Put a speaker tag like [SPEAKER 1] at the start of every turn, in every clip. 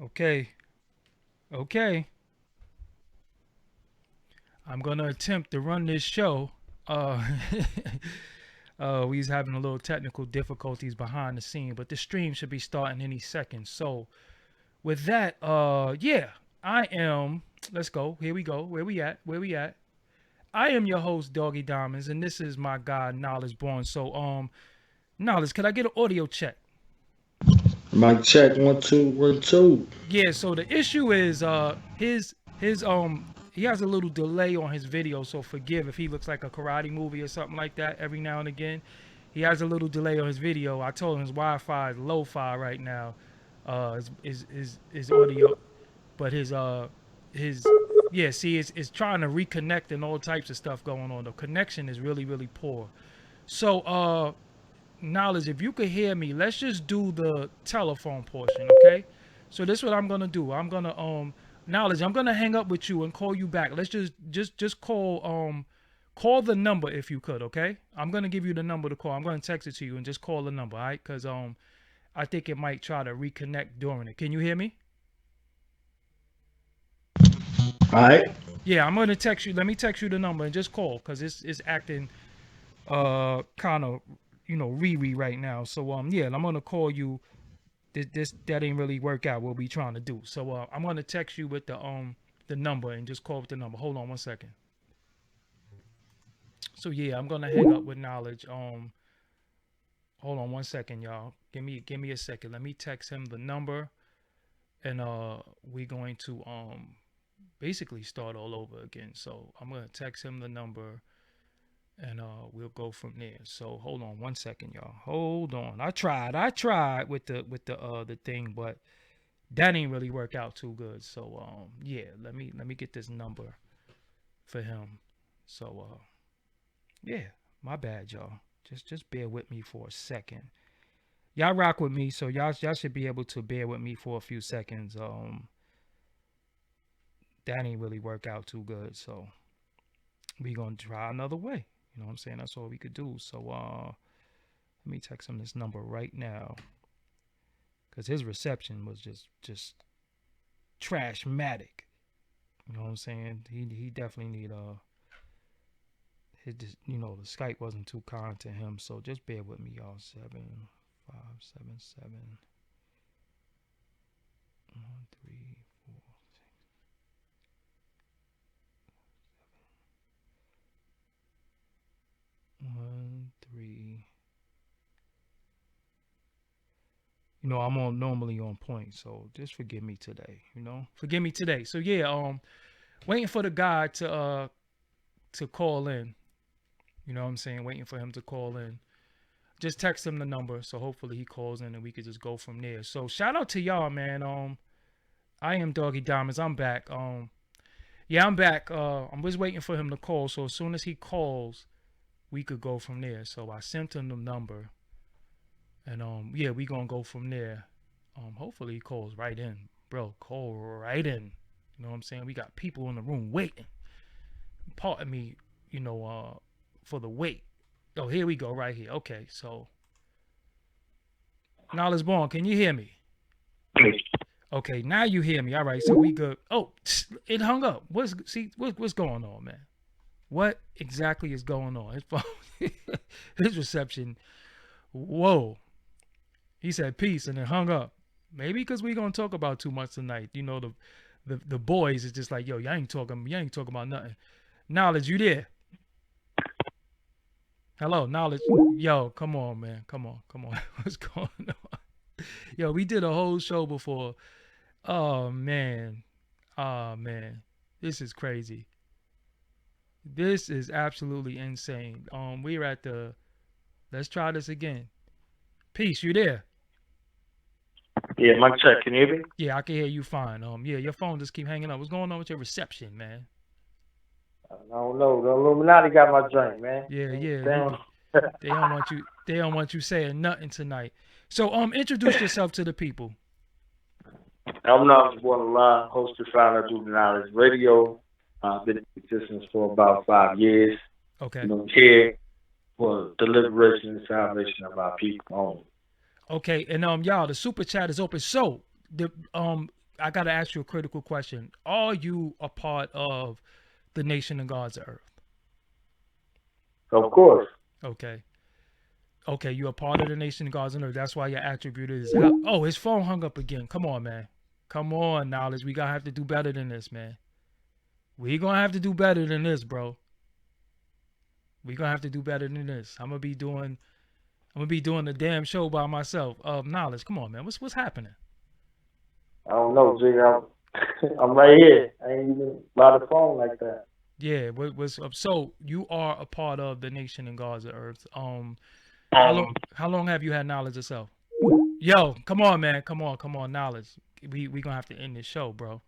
[SPEAKER 1] Okay. Okay. I'm gonna attempt to run this show. Uh, we's having a little technical difficulties behind the scene, but the stream should be starting any second. So with that, yeah, I am. Let's go. Here we go. Where we at? Where we at? I am your host, Doggie Diamonds, and this is my guy, Knowledge Born. So, Knowledge, could I get an audio check?
[SPEAKER 2] Mic check 1 2 1 2.
[SPEAKER 1] Yeah. So the issue is, his he has a little delay on his video, so forgive if he looks like a karate movie or something like that every now and again. He has a little delay on his video. I told him his Wi-Fi is low-fi right now, his audio, but his yeah, see, it's trying to reconnect and all types of stuff going on. The connection is really really poor. So Knowledge, if you could hear me, let's just do the telephone portion, okay? So this is what I'm gonna do. I'm gonna Knowledge, I'm gonna hang up with you and call you back. Let's just call the number if you could, okay? I'm gonna give you the number to call. I'm gonna text it to you and just call the number, all right? Cause I think it might try to reconnect during it. Can you hear me?
[SPEAKER 2] All right.
[SPEAKER 1] Yeah, I'm gonna text you. Let me text you the number and just call because it's acting kind of re right now. So yeah, I'm gonna call you. This that ain't really work out what we trying to do. So I'm gonna text you with the number and just call with the number. Hold on 1 second. So yeah, I'm gonna hang up with Knowledge. Hold on 1 second, y'all. Give me a second. Let me text him the number, and we going to basically start all over again. So I'm gonna text him the number, and we'll go from there. So hold on 1 second, y'all. Hold on. I tried with the thing, but that ain't really work out too good. So yeah, let me get this number for him. So yeah, my bad, y'all. Just bear with me for a second. Y'all rock with me, so y'all should be able to bear with me for a few seconds. That ain't really work out too good, so we gonna try another way. You know what I'm saying? That's all we could do. So let me text him this number right now, cause his reception was just trashmatic. You know what I'm saying? He definitely need his the Skype wasn't too kind to him. So just bear with me, y'all. 7577 1346 13. I'm normally on point, so just forgive me today. Forgive me today. So yeah, waiting for the guy to call in. You know what I'm saying? Waiting for him to call in. Just text him the number, so hopefully he calls in and we could just go from there. So shout out to y'all, man. I am Doggy Diamonds. I'm back. Yeah, I'm back. I'm just waiting for him to call. So as soon as he calls, we could go from there. So I sent him the number, and yeah, we gonna go from there. Hopefully he calls right in, bro. Call right in. You know what I'm saying? We got people in the room waiting. Pardon me, for the wait. Oh, here we go, right here. Okay, so Knowledge Born, can you hear me? Okay, now you hear me. All right, so we good. Oh, it hung up. What's going on, man? What exactly is going on? His phone, his reception. Whoa. He said peace and then hung up. Maybe because we gonna talk about too much tonight. The boys is just like, yo, y'all ain't talking about nothing. Knowledge, you there? Hello, Knowledge. Yo, come on, man. Come on. What's going on? Yo, we did a whole show before. Oh man. Oh man. This is crazy. This is absolutely insane. We're at the let's try this again. Peace, you there?
[SPEAKER 3] Yeah, mic check. Can you hear me?
[SPEAKER 1] Yeah, I can hear you fine. Yeah, your phone just keep hanging up. What's going on with your reception, man?
[SPEAKER 3] I don't know. The Illuminati got my joint, man.
[SPEAKER 1] Yeah, yeah.
[SPEAKER 3] Damn.
[SPEAKER 1] They don't want you saying nothing tonight. So introduce yourself to the people.
[SPEAKER 3] I'm knowledgebornallah, host and founder of Knowledge Radio. I've been in existence for about 5 years.
[SPEAKER 1] Okay.
[SPEAKER 3] Here for the liberation and salvation of our people only.
[SPEAKER 1] Okay, and y'all, the super chat is open. So the I gotta ask you a critical question. Are you a part of the nation of God's earth?
[SPEAKER 3] Of course.
[SPEAKER 1] Okay. Okay, you're a part of the nation of God's earth. That's why your attribute is. Oh, his phone hung up again. Come on, man. Come on, knowledge. We gotta have to do better than this, man. We gonna have to do better than this, bro. We gonna have to do better than this. I'm gonna be doing the damn show by myself. Knowledge. Come on, man. What's happening?
[SPEAKER 3] I don't know, G. I'm right here. I ain't even by the phone like that.
[SPEAKER 1] Yeah. What's up? So you are a part of the nation and God's earth. How long have you had knowledge of self? Yo, come on, man. Come on, knowledge. We gonna have to end this show, bro.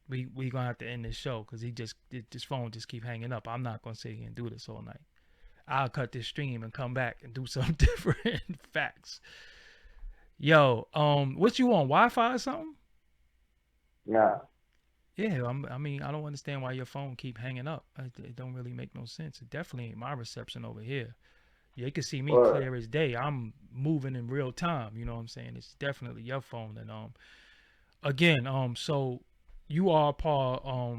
[SPEAKER 1] We gonna have to end this show because this phone just keep hanging up. I'm not gonna sit here and do this all night. I'll cut this stream and come back and do something different. Facts. Yo, what you on? Wi-Fi or something?
[SPEAKER 3] Nah.
[SPEAKER 1] Yeah, I mean, I don't understand why your phone keep hanging up. It don't really make no sense. It definitely ain't my reception over here. Yeah, you can see me clear as day. I'm moving in real time. You know what I'm saying? It's definitely your phone. And again, so you are part of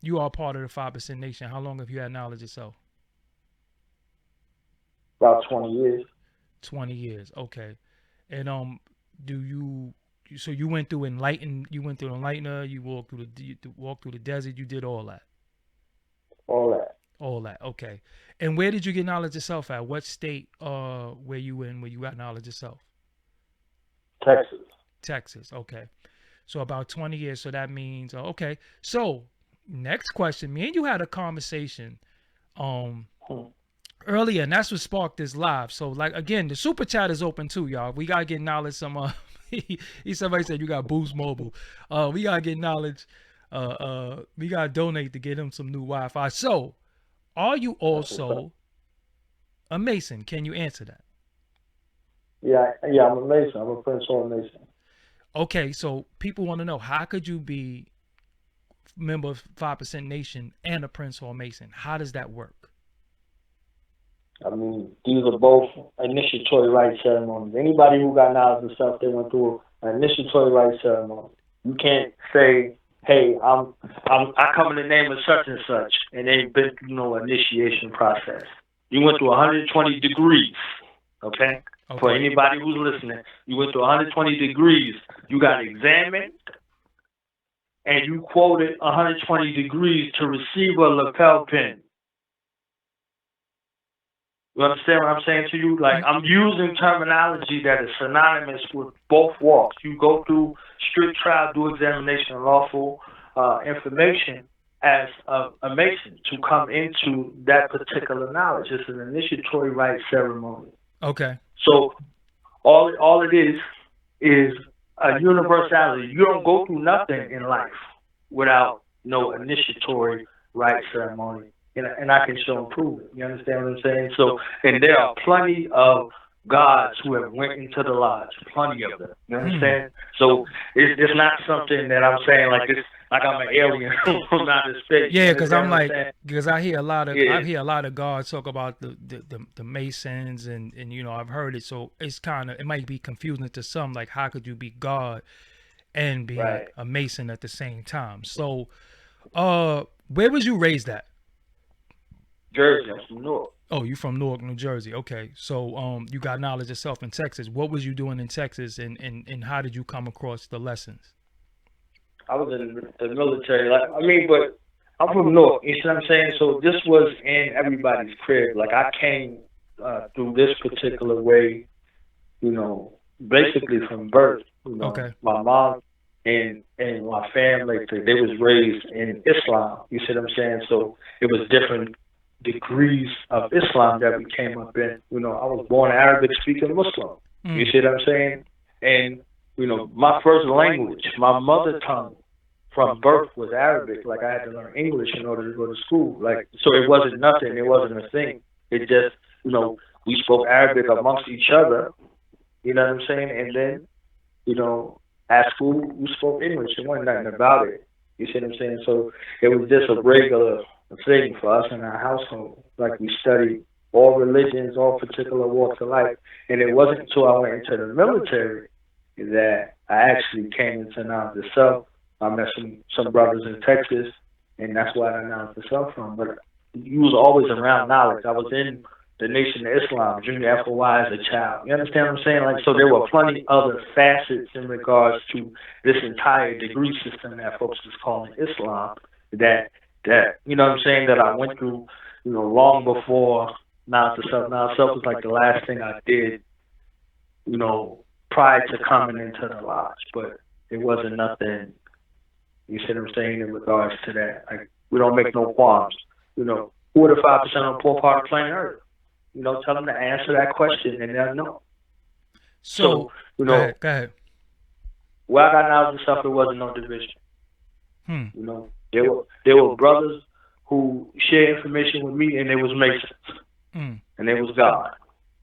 [SPEAKER 1] the 5% Nation. How long have you had knowledge yourself?
[SPEAKER 3] About 20 years.
[SPEAKER 1] 20 years. Okay. And so you went through Enlightener, you walked through the desert, you did all that. All that. Okay. And where did you get knowledge yourself at? What state were you in where you got knowledge yourself? Texas. Okay. So about 20 years. So that means okay. So next question. Me and you had a conversation earlier, and that's what sparked this live. So like again, the super chat is open too, y'all. We gotta get knowledge. Somebody said you got Boost Mobile. We gotta get knowledge. We gotta donate to get him some new Wi-Fi. So, are you also a Mason? Can you answer that?
[SPEAKER 3] Yeah, I'm a Mason. I'm a Prince or a Mason.
[SPEAKER 1] Okay, so people want to know, how could you be member of 5% Nation and a Prince or a Mason? How does that work?
[SPEAKER 3] I mean, these are both initiatory rite ceremonies. Anybody who got knowledge of self, they went through an initiatory rite ceremony. You can't say, "Hey, I come in the name of such and such," and they've been through no initiation process. You went through 120 degrees, okay? For anybody who's listening, you went through 120 degrees. You got examined, and you quoted 120 degrees to receive a lapel pin. You understand what I'm saying to you? Like, I'm using terminology that is synonymous with both walks. You go through strict trial, due examination, and lawful information as a Mason to come into that particular knowledge. It's an initiatory rite ceremony.
[SPEAKER 1] Okay.
[SPEAKER 3] So all it is a universality. You don't go through nothing in life without no initiatory rite ceremony. And I can show and prove it. You understand what I'm saying? So, and there are plenty of gods who have went into the lodge. Plenty of them. You understand? So it's not something that I'm saying like this, like I'm an alien from outer space.
[SPEAKER 1] Yeah, because I hear a lot of gods talk about the Masons and you know, I've heard it. So it might be confusing to some. Like, how could you be God and be a Mason at the same time? So, where was you raised at?
[SPEAKER 3] Jersey. I'm from Newark.
[SPEAKER 1] Oh, you from Newark, New Jersey. Okay. So you got knowledge yourself in Texas. What was you doing in Texas and how did you come across the lessons?
[SPEAKER 3] I was in the military. But I'm from Newark, you see what I'm saying? So this was in everybody's crib. Like, I came through this particular way, you know, basically from birth. You know, my mom and my family, they was raised in Islam, you see what I'm saying? So it was different degrees of Islam that we came up in. You know, I was born Arabic speaking Muslim. You see what I'm saying? And, you know, my first language, my mother tongue from birth was Arabic. Like, I had to learn English in order to go to school. Like, so it wasn't nothing. It wasn't a thing. It just, you know, we spoke Arabic amongst each other. You know what I'm saying? And then, you know, at school, we spoke English. It wasn't nothing about it. You see what I'm saying? So it was just a regular thing for us in our household. Like, we studied all religions, all particular walks of life. And it wasn't until I went into the military that I actually came into knowledge itself. I met some brothers in Texas, and that's where I knowledge itself from. But you was always around knowledge. I was in the Nation of Islam, junior FOI as a child. You understand what I'm saying? Like, so there were plenty other facets in regards to this entire degree system that folks is calling Islam that you know what I'm saying, that I went through, you know, long before knowledge itself. Knowledge itself was like the last thing I did, you know, prior to coming into the lodge. But it wasn't nothing, you see what I'm saying, in regards to that. Like, we don't make no qualms. You know, who are the 5% on the poor part of planet Earth? You know, tell them to answer that question and they'll know.
[SPEAKER 1] So
[SPEAKER 3] you know,
[SPEAKER 1] go ahead.
[SPEAKER 3] Where I got knowledge and stuff, there wasn't no division. You know, there were brothers who shared information with me, and they was Masons, and they was God.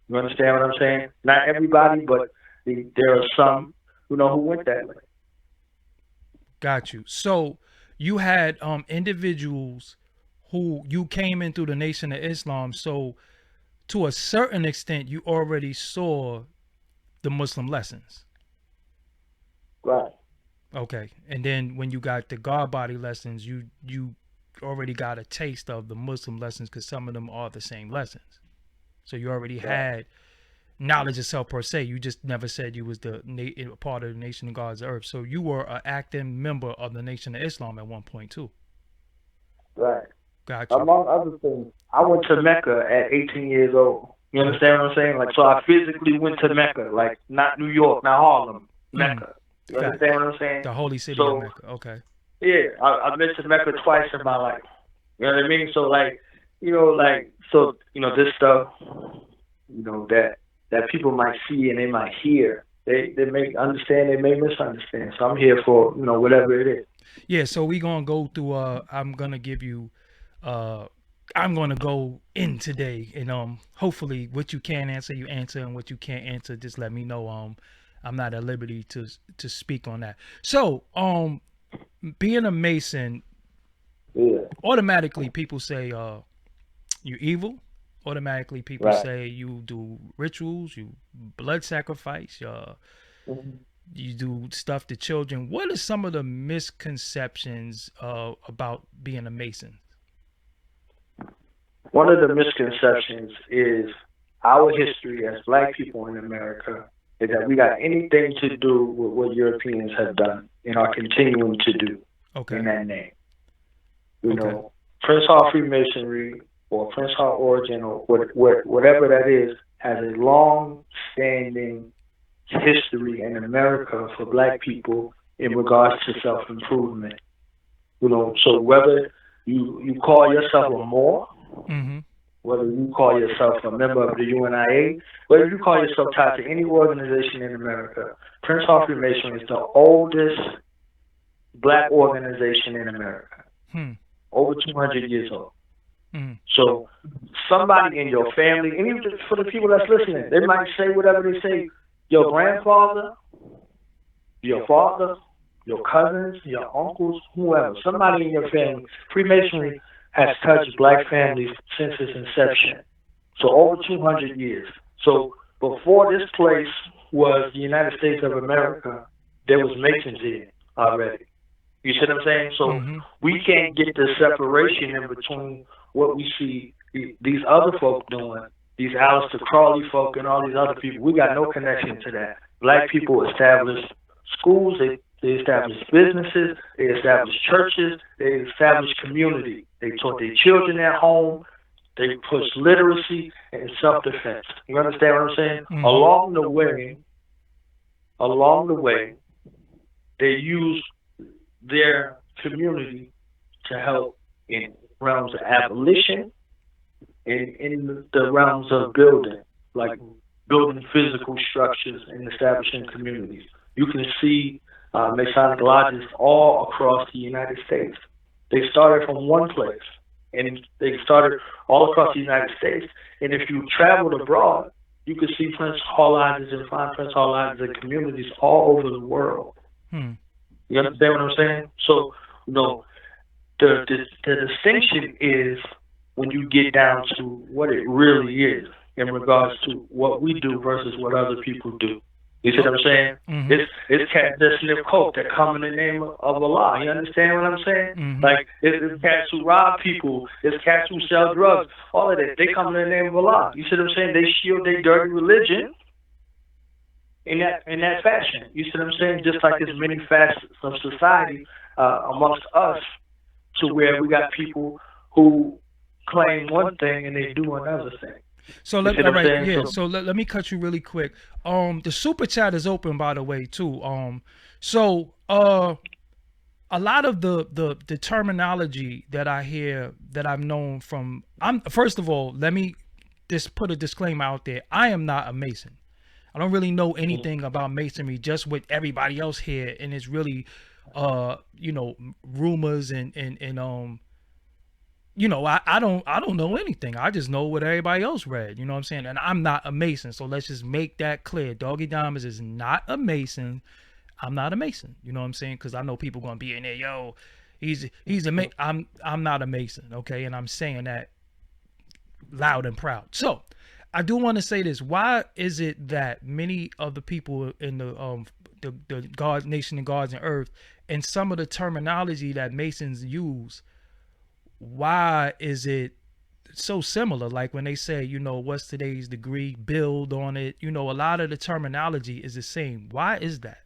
[SPEAKER 3] You understand what I'm saying? Not everybody, but there are some, you know, who went that way.
[SPEAKER 1] Got you. So you had individuals who you came in through the Nation of Islam. So to a certain extent, you already saw the Muslim lessons.
[SPEAKER 3] Right.
[SPEAKER 1] Okay. And then when you got the God body lessons, you already got a taste of the Muslim lessons, because some of them are the same lessons. So you already had knowledge of self per se. You just never said you was the part of the Nation of God's Earth. So you were an active member of the Nation of Islam at one point too.
[SPEAKER 3] Right.
[SPEAKER 1] Gotcha.
[SPEAKER 3] Among other things, I went to Mecca at 18 years old. You understand what I'm saying? Like, so I physically went to Mecca, like not New York, not Harlem, Mecca. You understand what I'm saying?
[SPEAKER 1] The holy city of Mecca. Okay.
[SPEAKER 3] Yeah, I've been to Mecca twice in my life. You know what I mean? So like, you know, like, so, you know, this stuff, you know, that people might see and they might hear, they may understand, they may misunderstand. So I'm here for, you know, whatever it is.
[SPEAKER 1] Yeah, so we gonna go through I'm gonna give you I'm gonna go in today, and hopefully what you can answer, you answer, and what you can't answer, just let me know. I'm not at liberty to speak on that. So being a Mason, automatically people say you're evil. Automatically people say you do rituals, you blood sacrifice, you do stuff to children. What are some of the misconceptions about being a Mason?
[SPEAKER 3] One of the misconceptions is our history as Black people in America is that we got anything to do with what Europeans have done and are continuing to do in that name. You know, Prince Hall Freemasonry or Prince Hall Origin or whatever that is has a long-standing history in America for Black people in regards to self-improvement. You know, so whether you call yourself a Moor, whether you call yourself a member of the UNIA, whether you call yourself tied to any organization in America, Prince Hall Freemasonry is the oldest Black organization in America, over 200 years old. So somebody in your family, and even for the people that's listening, they might say whatever they say. Your grandfather, your father, your cousins, your uncles, whoever, somebody in your family, Freemasonry has touched Black families since its inception. So over 200 years. So before this place was the United States of America, there was Masons here already. You see what I'm saying? So we can't get the separation in between what we see these other folk doing, these Aleister Crowley folk and all these other people. We got no connection to that. Black people established schools, they established businesses, they established churches, they established community. They taught their children at home, they pushed literacy and self-defense. You understand what I'm saying? Along the way, they used their community to help in realms of abolition and in the realms of building, like building physical structures and establishing communities. You can see Masonic lodges all across the United States. They started from one place, and they started all across the United States. And if you traveled abroad, you could see Prince Hall lodges and find Prince Hall lodges and communities all over the world. You understand what I'm saying? So, you know, the distinction is when you get down to what it really is in regards to what we do versus what other people do. You see what I'm saying?
[SPEAKER 1] Mm-hmm.
[SPEAKER 3] It's cats that sniff coke that come in the name of Allah. You understand what I'm saying?
[SPEAKER 1] Mm-hmm.
[SPEAKER 3] Like it's cats who rob people, it's cats who sell drugs, all of that. They come in the name of Allah. You see what I'm saying? They shield their dirty religion in that fashion. You see what I'm saying? Just like there's many facets of society amongst us, to where we got people who claim one thing and they do another thing.
[SPEAKER 1] So let me cut you really quick. The super chat is open, by the way, too. A lot of the terminology that I hear, that I've known from, first of all, let me just put a disclaimer out there. I am not a Mason. I don't really know anything about Masonry, just what everybody else here, and it's really rumors and I don't know anything. I just know what everybody else read. You know what I'm saying? And I'm not a Mason. So let's just make that clear. Doggie Diamonds is not a Mason. I'm not a Mason. You know what I'm saying? Because I know people gonna be in there, yo, he's a I'm not a Mason, okay? And I'm saying that loud and proud. So I do want to say this. Why is it that many of the people in the God Nation and Gods and Earth, and some of the terminology that Masons use, why is it so similar? Like when they say, what's today's degree, build on it, a lot of the terminology is the same. Why is that?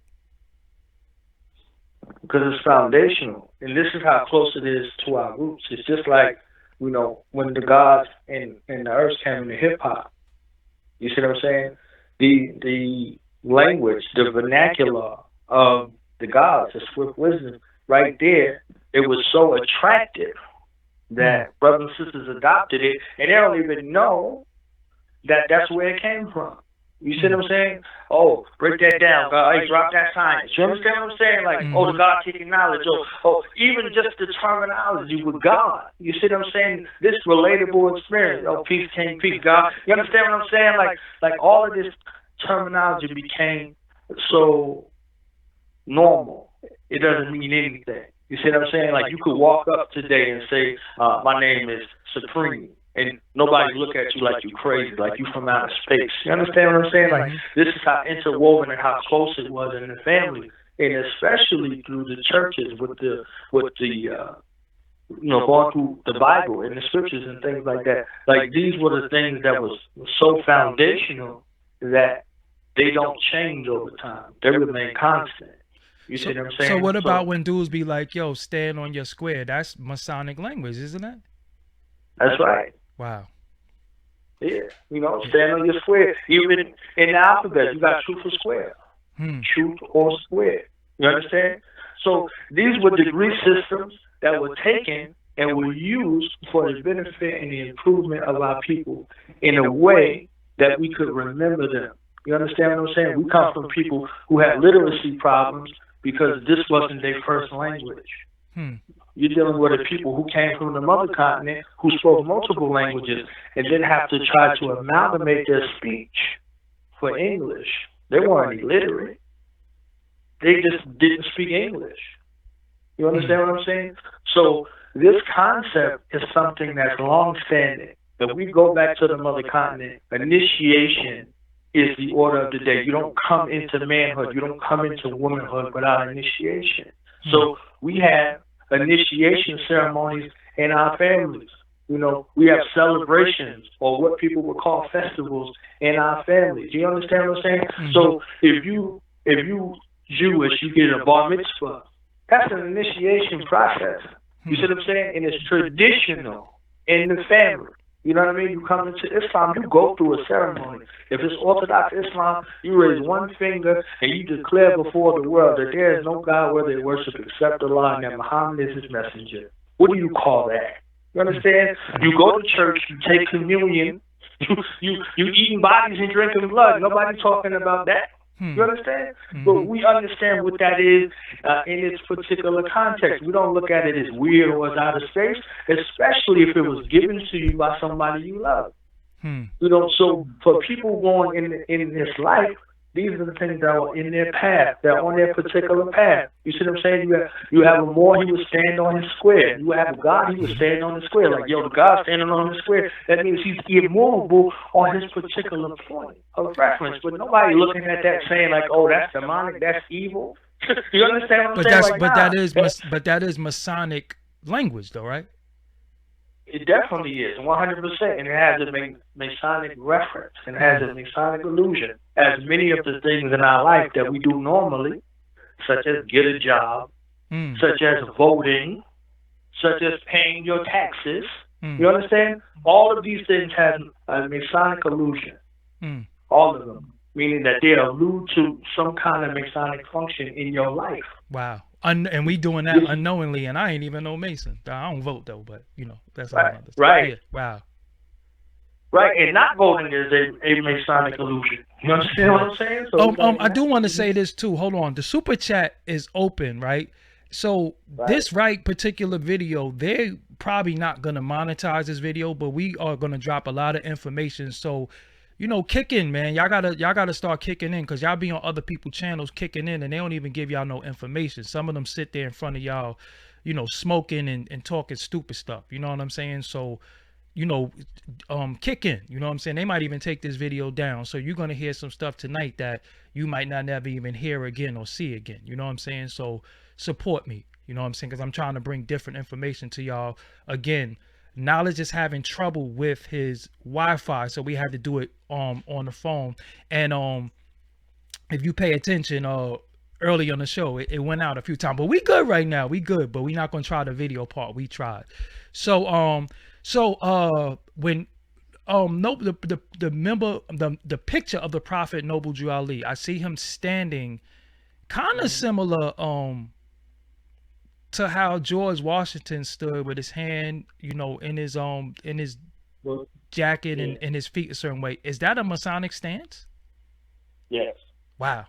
[SPEAKER 3] Because it's foundational, and this is how close it is to our roots. It's just like, when the gods and the earth came into hip hop. You see what I'm saying? The language, the vernacular of the gods, the swift wisdom, right there, it was so attractive that brothers and sisters adopted it, and they don't even know that that's where it came from. You see what I'm saying? Oh, break that down, God. Hey, drop that science. You understand what I'm saying? Like, oh, the God-kicking knowledge. Oh, even just the terminology with God. You see what I'm saying? This relatable experience. Oh, peace, king, peace, God. You understand what I'm saying? Like all of this terminology became so normal. It doesn't mean anything. You see what I'm saying? Like, you could walk up today and say, my name is Supreme, and nobody look at you like you crazy, like you from outer space. You understand what I'm saying? Like, this is how interwoven and how close it was in the family, and especially through the churches with the going through the Bible and the scriptures and things like that. Like, these were the things that was so foundational that they don't change over time. They remain constant. You see what I'm saying?
[SPEAKER 1] So what about when dudes be like, yo, stand on your square? That's Masonic language, isn't it?
[SPEAKER 3] That's right.
[SPEAKER 1] Wow.
[SPEAKER 3] Yeah. Stand on your square. Even in the alphabet, you got truth or square. Truth or square. You understand? So these were degree systems that were taken and were used for the benefit and the improvement of our people in a way that we could remember them. You understand what I'm saying? We come from people who had literacy problems because this wasn't their first language. You're dealing with people who came from the mother continent, who spoke multiple languages, and then have to try to amalgamate their speech for English. They weren't illiterate. They just didn't speak English. You understand what I'm saying? So this concept is something that's long-standing. If we go back to the mother continent, initiation is the order of the day. You don't come into manhood. You don't come into womanhood without initiation. So we have initiation ceremonies in our families. We have celebrations, or what people would call festivals, in our families. Do you understand what I'm saying? So if you Jewish, you get a bar mitzvah. That's an initiation process. You see what I'm saying? And it's traditional in the family. You know what I mean? You come into Islam, you go through a ceremony. If it's Orthodox Islam, you raise one finger and you declare before the world that there is no God worthy of worship except Allah, and that Muhammad is his messenger. What do you call that? You understand? You go to church, you take communion, you eating bodies and drinking blood. Nobody's talking about that. You understand? But we understand what that is in its particular context. We don't look at it as weird or as out of space, especially if it was given to you by somebody you love. So for people going in this life, These are the things that are in their path. They're on their particular path. You see what I'm saying? You have a Moor, he would stand on his square. You have a God, he would stand on the square. Like, yo, the God standing on the square. That means he's immovable on his particular point of reference. But nobody looking at that saying like, oh, that's demonic, that's evil. You understand what I'm saying?
[SPEAKER 1] But that is Masonic language, though, right?
[SPEAKER 3] It definitely is, 100%, and it has a Masonic reference, and it has a Masonic illusion, as many of the things in our life that we do normally, such as get a job, such as voting, such as paying your taxes. You understand? All of these things have a Masonic illusion, all of them, meaning that they allude to some kind of Masonic function in your life.
[SPEAKER 1] Wow. And we doing that unknowingly, and I ain't even no Mason. I don't vote though, but you know that's all right.
[SPEAKER 3] Right.
[SPEAKER 1] Yeah. Wow.
[SPEAKER 3] Right, and not voting is a Masonic illusion. You understand what I'm saying? So
[SPEAKER 1] I do want to say this too. Hold on, the super chat is open, right? So this particular video, they're probably not gonna monetize this video, but we are gonna drop a lot of information. So, you know, kick in, man. Y'all gotta start kicking in, because y'all be on other people's channels kicking in and they don't even give y'all no information. Some of them sit there in front of y'all, you know, smoking and talking stupid stuff. You know what I'm saying? So, you know, kick in. You know what I'm saying? They might even take this video down. So you're gonna hear some stuff tonight that you might not never even hear again or see again. You know what I'm saying? So support me. You know what I'm saying? Because I'm trying to bring different information to y'all. Again, Knowledge is having trouble with his Wi-Fi, so we had to do it on the phone. And if you pay attention, early on the show, it went out a few times, but we good right now. We good, but we're not gonna try the video part. We tried. So when the picture of the Prophet Noble Drew Ali, I see him standing kind of similar to how George Washington stood, with his hand, you know, in his jacket and his feet a certain way. Is that a Masonic stance?
[SPEAKER 3] Yes.
[SPEAKER 1] Wow.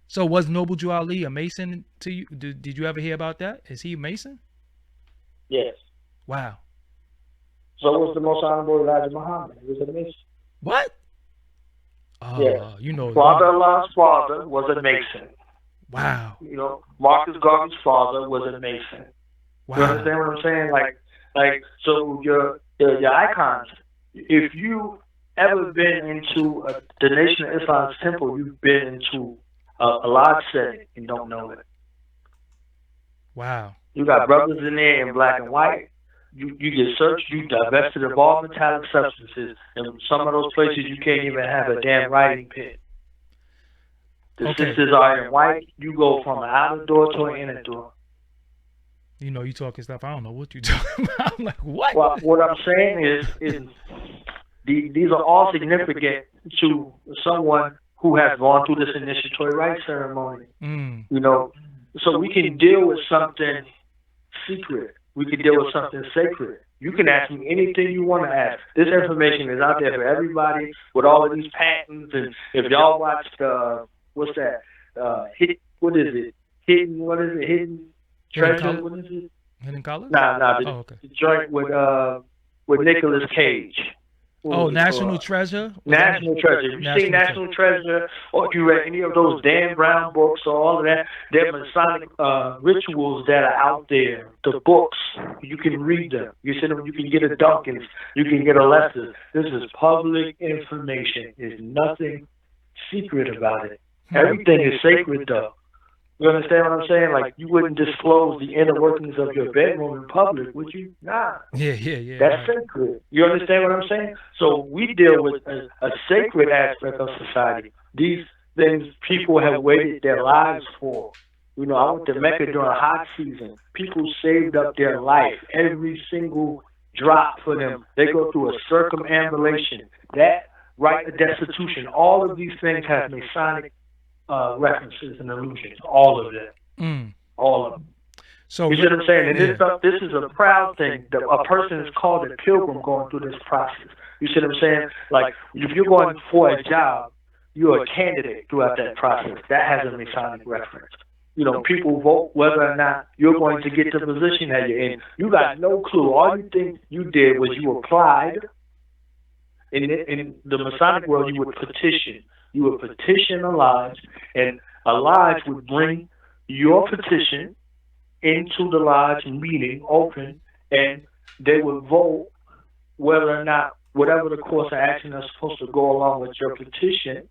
[SPEAKER 1] So was Noble Drew Ali a Mason to you? Did you ever hear about that? Is he a Mason?
[SPEAKER 3] Yes.
[SPEAKER 1] Wow.
[SPEAKER 3] So was the Most Honorable Elijah Muhammad. He was a Mason.
[SPEAKER 1] What?
[SPEAKER 3] Yeah.
[SPEAKER 1] You know.
[SPEAKER 3] Father Allah's father was a Mason.
[SPEAKER 1] Wow.
[SPEAKER 3] You know, Marcus Garvey's father was a Mason.
[SPEAKER 1] Wow.
[SPEAKER 3] You understand what I'm saying? Like, so your icons. If you ever been into the Nation of Islam's temple, you've been into a lodge setting and don't know it.
[SPEAKER 1] Wow.
[SPEAKER 3] You got brothers in there in black and white. You get searched. You divested of all metallic substances. And some of those places you can't even have a damn writing pen. The sisters are in white. You go from an outer door to an inner door.
[SPEAKER 1] You know, you talking stuff. I don't know what you talking about. I'm like, what?
[SPEAKER 3] Well, what I'm saying is these are all significant to someone who has gone through this initiatory rite ceremony. You know, so we can deal with something secret. We can deal with something sacred. You can ask me anything you want to ask. This information is out there for everybody with all of these patents. And if y'all watched, what's that? What is it? Hidden Treasure? What is it?
[SPEAKER 1] Hidden Colors?
[SPEAKER 3] Nah. The joint with Nicolas Cage.
[SPEAKER 1] National Treasure?
[SPEAKER 3] National Treasure. If you see National Treasure, or if you read any of those Dan Brown books or all of that, they're Masonic rituals that are out there. The books, you can read them. You can get a Duncan's, you can get a Lester. This is public information. There's nothing secret about it. Everything is sacred, though. You understand what I'm saying? Like, you wouldn't disclose the inner workings of your bedroom in public, would you? Nah.
[SPEAKER 1] Yeah.
[SPEAKER 3] That's sacred. You understand what I'm saying? So we deal with a sacred aspect of society. These things people have waited their lives for. You know, I went to Mecca during hot season. People saved up their life, every single drop for them. They go through a circumambulation. That right of destitution, all of these things have Masonic references and allusions, all of them, all of them.
[SPEAKER 1] So
[SPEAKER 3] you see what I'm saying? And this is a proud thing. That a person is called a pilgrim going through this process. You see what I'm saying? Like, if you're going for a job, you're a candidate throughout that process. That has a Masonic reference. You know, people vote whether or not you're going to get the position that you're in. You got no clue. All you think you did was you applied, in the Masonic world, you would petition. You would petition a lodge, and a lodge would bring your petition into the lodge meeting open, and they would vote whether or not whatever the course of action is supposed to go along with your petition,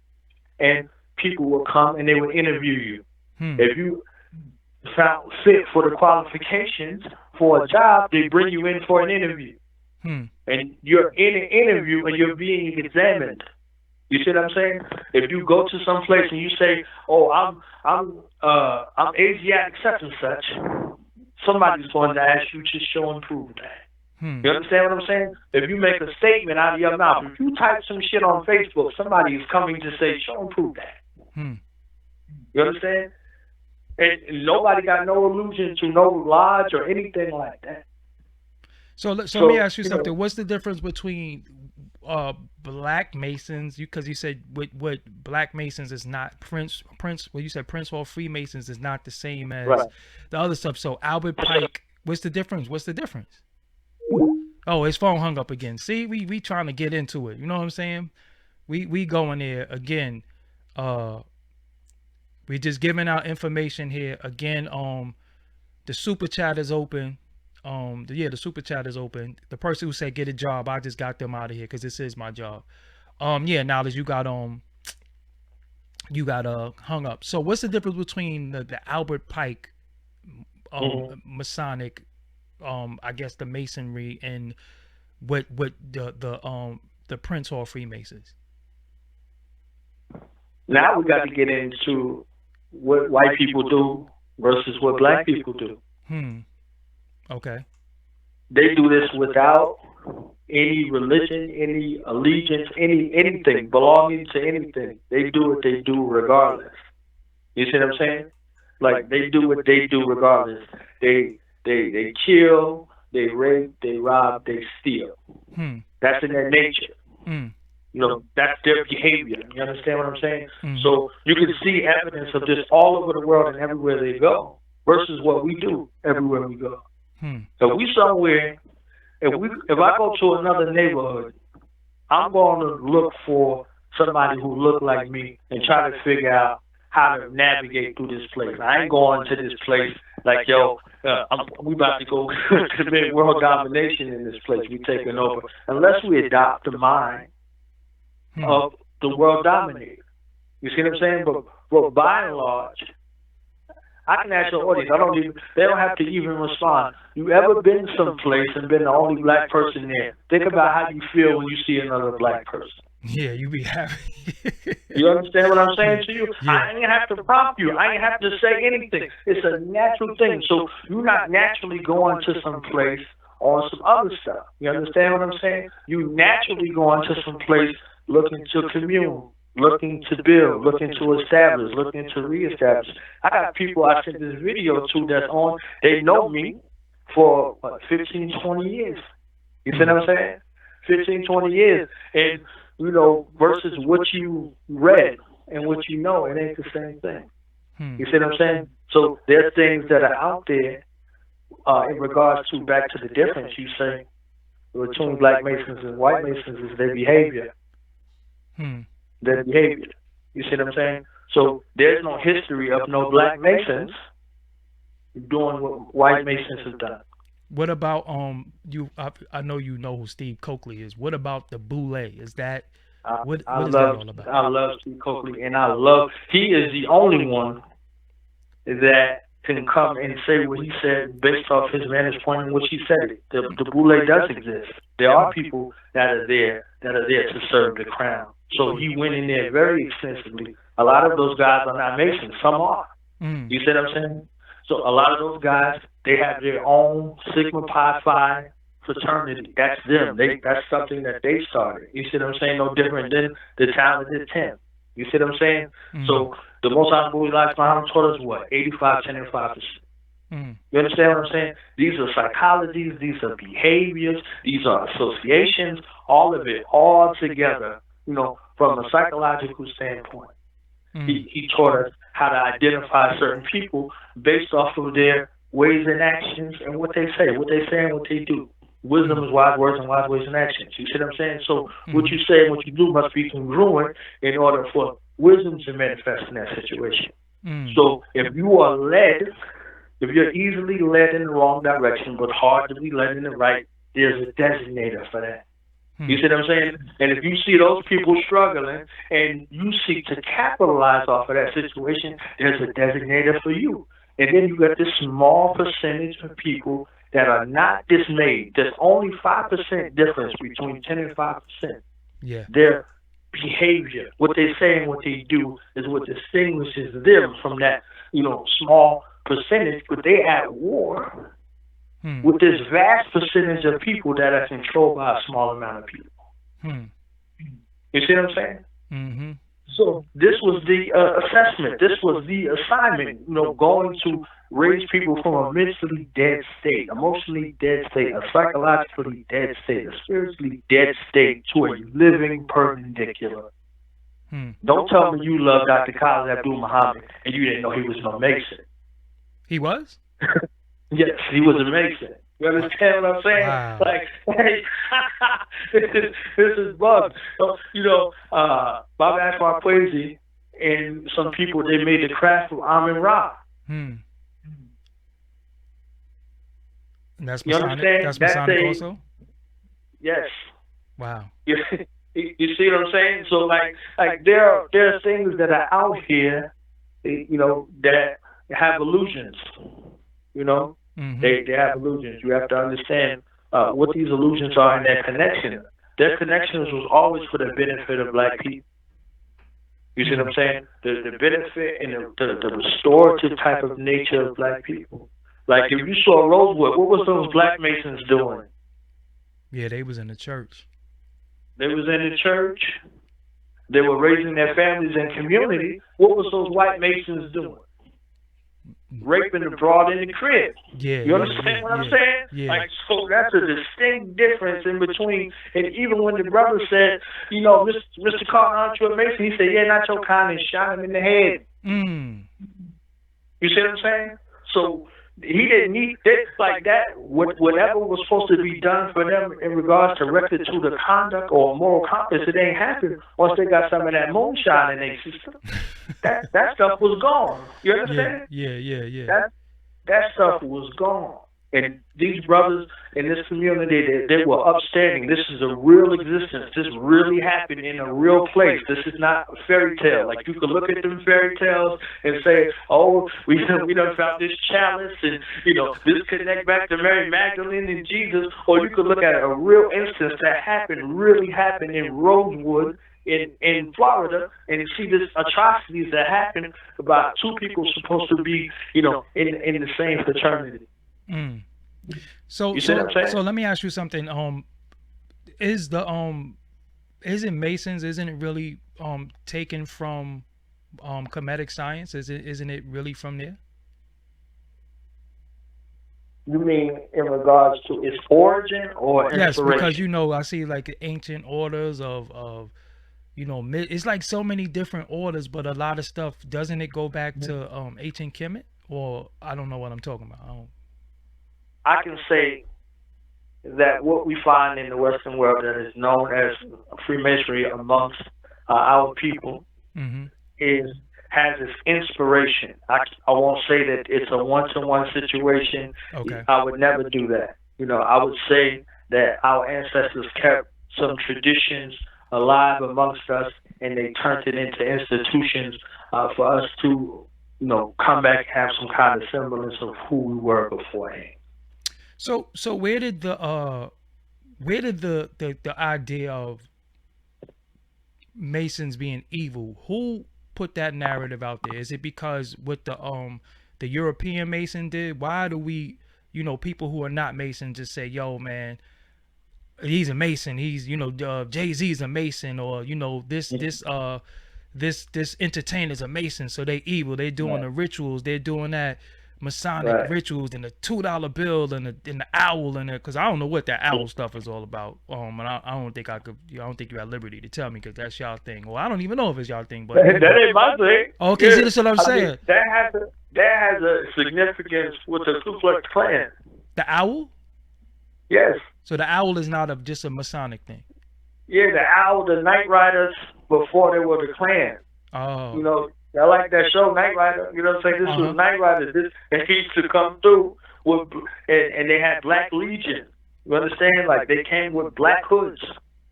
[SPEAKER 3] and people would come and they would interview you. If you found fit for the qualifications for a job, they bring you in for an interview. And you're in an interview and you're being examined. You see what I'm saying? If you go to some place and you say, "Oh, I'm Asiatic such and such," somebody's going to ask you to show and prove that. You understand what I'm saying? If you make a statement out of your mouth, if you type some shit on Facebook, somebody is coming to say, "Show and prove that." You understand? And nobody got no allusion to no lodge or anything like that.
[SPEAKER 1] So let me ask you something. What's the difference between black Masons? Because you said what black Masons is not Prince. Well, you said Prince Hall Freemasons is not the same as the other stuff. So Albert Pike, what's the difference? What's the difference? Oh, his phone hung up again. See, we trying to get into it. You know what I'm saying? We going there again. We just giving out information here again. The super chat is open. The super chat is open. The person who said get a job, I just got them out of here because this is my job. Knowledge, you got hung up. So what's the difference between the Albert Pike Masonic, I guess the Masonry, and what the Prince Hall Freemasons?
[SPEAKER 3] Now we got to get into what white people do versus what black people do.
[SPEAKER 1] Okay.
[SPEAKER 3] They do this without any religion, any allegiance, anything belonging to anything. They do what they do regardless. You see what I'm saying? Like, they do what they do regardless. They kill, they rape, they rob, they steal. That's in their nature. You know, that's their behavior. You understand what I'm saying? So you can see evidence of this all over the world and everywhere they go versus what we do everywhere we go. So we somewhere, if I go to another neighborhood, I'm going to look for somebody who look like me and try to figure out how to navigate through this place. I ain't going to this place like, yo, we about to go commit world domination in this place. We taking over. Unless we adopt the mind of the world dominator. You see what I'm saying? But by and large, I can ask your audience. They don't have to even respond. You ever been someplace and been the only black person there? Think about how you feel when you see another black person.
[SPEAKER 1] Yeah, you be happy.
[SPEAKER 3] You understand what I'm saying to you? Yeah. I ain't have to prompt you. I ain't have to say anything. It's a natural thing. So you're not naturally going to some place on some other stuff. You understand what I'm saying? You naturally going to some place looking to commune, looking to build, looking to establish, looking to reestablish. I got people I sent this video to that's on, they know me for 15, 20 years. You see what I'm saying? 15, 20 years. And, you know, versus what you read and what you know, it ain't the same thing. You see what I'm saying? So there's things that are out there in regards to, back to the difference you say between black Masons and white Masons is their behavior. Their behavior. You see what I'm saying? So there's no history of no black Masons doing what white Masons have done.
[SPEAKER 1] What about I know you know who Steve Coakley is. What about the Boule? Is that what is that all about?
[SPEAKER 3] I love Steve Coakley, and he is the only one that can come and say what he said based off his vantage point and what he said. The Boule does exist. There are people that are there to serve the crown. So he went in there very extensively. A lot of those guys are not Masons. Some are. You see what I'm saying? So a lot of those guys, they have their own Sigma Pi Phi fraternity. That's them. That's something that they started. You see what I'm saying? No different than the talented 10. You see what I'm saying? So the Most Honorable Elijah Muhammad taught us what? 85, 10, and 5%. You understand what I'm saying? These are psychologies. These are behaviors. These are associations. All of it, all together. You know, from a psychological standpoint, he taught us how to identify certain people based off of their ways and actions and what they say and what they do. Wisdom is wise words and wise ways and actions. You see what I'm saying? So what you say and what you do must be congruent in order for wisdom to manifest in that situation. So if you are led, if you're easily led in the wrong direction but hard to be led in the right, there's a designator for that. You see what I'm saying? And if you see those people struggling and you seek to capitalize off of that situation, there's a designator for you. And then you got this small percentage of people that are not dismayed. There's only 5% difference between 10 and 5%.
[SPEAKER 1] Yeah.
[SPEAKER 3] Their behavior, what they say and what they do, is what distinguishes them from that, small percentage. But they at war with this vast percentage of people that are controlled by a small amount of people. You see what I'm saying?
[SPEAKER 1] Mm-hmm.
[SPEAKER 3] So this was the assessment. This was the assignment, going to raise people from a mentally dead state, emotionally dead state, a psychologically dead state, a spiritually dead state to a living perpendicular. Don't tell me you love Dr. Khalid Abdul Muhammad and you didn't know he was an Mason.
[SPEAKER 1] He was?
[SPEAKER 3] Yes, he was a Mason. You understand what I'm saying?
[SPEAKER 1] Wow.
[SPEAKER 3] This is bugged. So, Bob Akbar Kwesi and some people, they made the craft of Amun Ra.
[SPEAKER 1] And that's
[SPEAKER 3] You
[SPEAKER 1] Masonic.
[SPEAKER 3] understand?
[SPEAKER 1] That's Masonic also?
[SPEAKER 3] Yes.
[SPEAKER 1] Wow.
[SPEAKER 3] You see what I'm saying? So there are things that are out here, that have illusions. They have illusions. You have to understand what these illusions are and their connection. Their connections was always for the benefit of black people. You see what I'm saying? The benefit and the restorative type of nature of black people. Like if you saw Rosewood, what was those black Masons doing?
[SPEAKER 1] Yeah, they was in the church.
[SPEAKER 3] They was in the church. They were raising their families and community. What was those white Masons doing? Raping the broad in the crib.
[SPEAKER 1] Yeah,
[SPEAKER 3] you understand what I'm saying?
[SPEAKER 1] Yeah.
[SPEAKER 3] So that's a distinct difference in between. And even when the brother said, Mr. Carter, aren't you a Mason? He said, yeah, not your kind, and shot him in the head. You see what I'm saying? So he didn't need this like that. Whatever was supposed to be done for them in regards to rectitude of conduct or moral compass, it ain't happened once they got some of that moonshine in their system. That stuff was gone. You understand?
[SPEAKER 1] Yeah.
[SPEAKER 3] That stuff was gone. And these brothers in this community, they were upstanding. This is a real existence. This really happened in a real place. This is not a fairy tale. Like you could look at them fairy tales and say, oh, we done found this chalice and, this connect back to Mary Magdalene and Jesus. Or you could look at a real instance that really happened in Rosewood, in Florida, and see this atrocities that happened about two people supposed to be, in the same fraternity.
[SPEAKER 1] So let me ask you something. Isn't Masons? Isn't it really taken from Kemetic science? Isn't it really from there?
[SPEAKER 3] You mean in regards to its origin or
[SPEAKER 1] yes,
[SPEAKER 3] inspiration?
[SPEAKER 1] because I see like ancient orders of it's like so many different orders, but a lot of stuff doesn't it go back to ancient Kemet, or I don't know what I'm talking about.
[SPEAKER 3] I can say that what we find in the Western world that is known as Freemasonry amongst our people has its inspiration. I won't say that it's a one-to-one situation.
[SPEAKER 1] Okay.
[SPEAKER 3] I would never do that. I would say that our ancestors kept some traditions alive amongst us, and they turned it into institutions for us to, come back and have some kind of semblance of who we were beforehand.
[SPEAKER 1] So where did the idea of Masons being evil, who put that narrative out there? Is it because what the European Mason did? Why do we, people who are not Masons just say, yo man, he's a Mason, he's Jay-Z's a Mason, or this entertainer's a Mason, so they evil, they doing the rituals, they're doing that Masonic rituals and the $2 bill and the owl in there, because I don't know what that owl stuff is all about. And I don't think I don't think you're at liberty to tell me, because that's y'all thing. Well, I don't even know if it's y'all thing, but
[SPEAKER 3] that ain't my thing.
[SPEAKER 1] Okay, see, that's what I'm saying.
[SPEAKER 3] Mean, that has a significance with the Ku Klux Klan.
[SPEAKER 1] The owl?
[SPEAKER 3] Yes.
[SPEAKER 1] So the owl is not just a Masonic thing.
[SPEAKER 3] Yeah, the owl, the Night Riders before they were the Klan.
[SPEAKER 1] Oh.
[SPEAKER 3] You know, I like that show, Night Rider. You know what I'm saying? This was Night Rider. This, and he used to come through with, and they had Black Legion. You understand? Like they came with black hoods,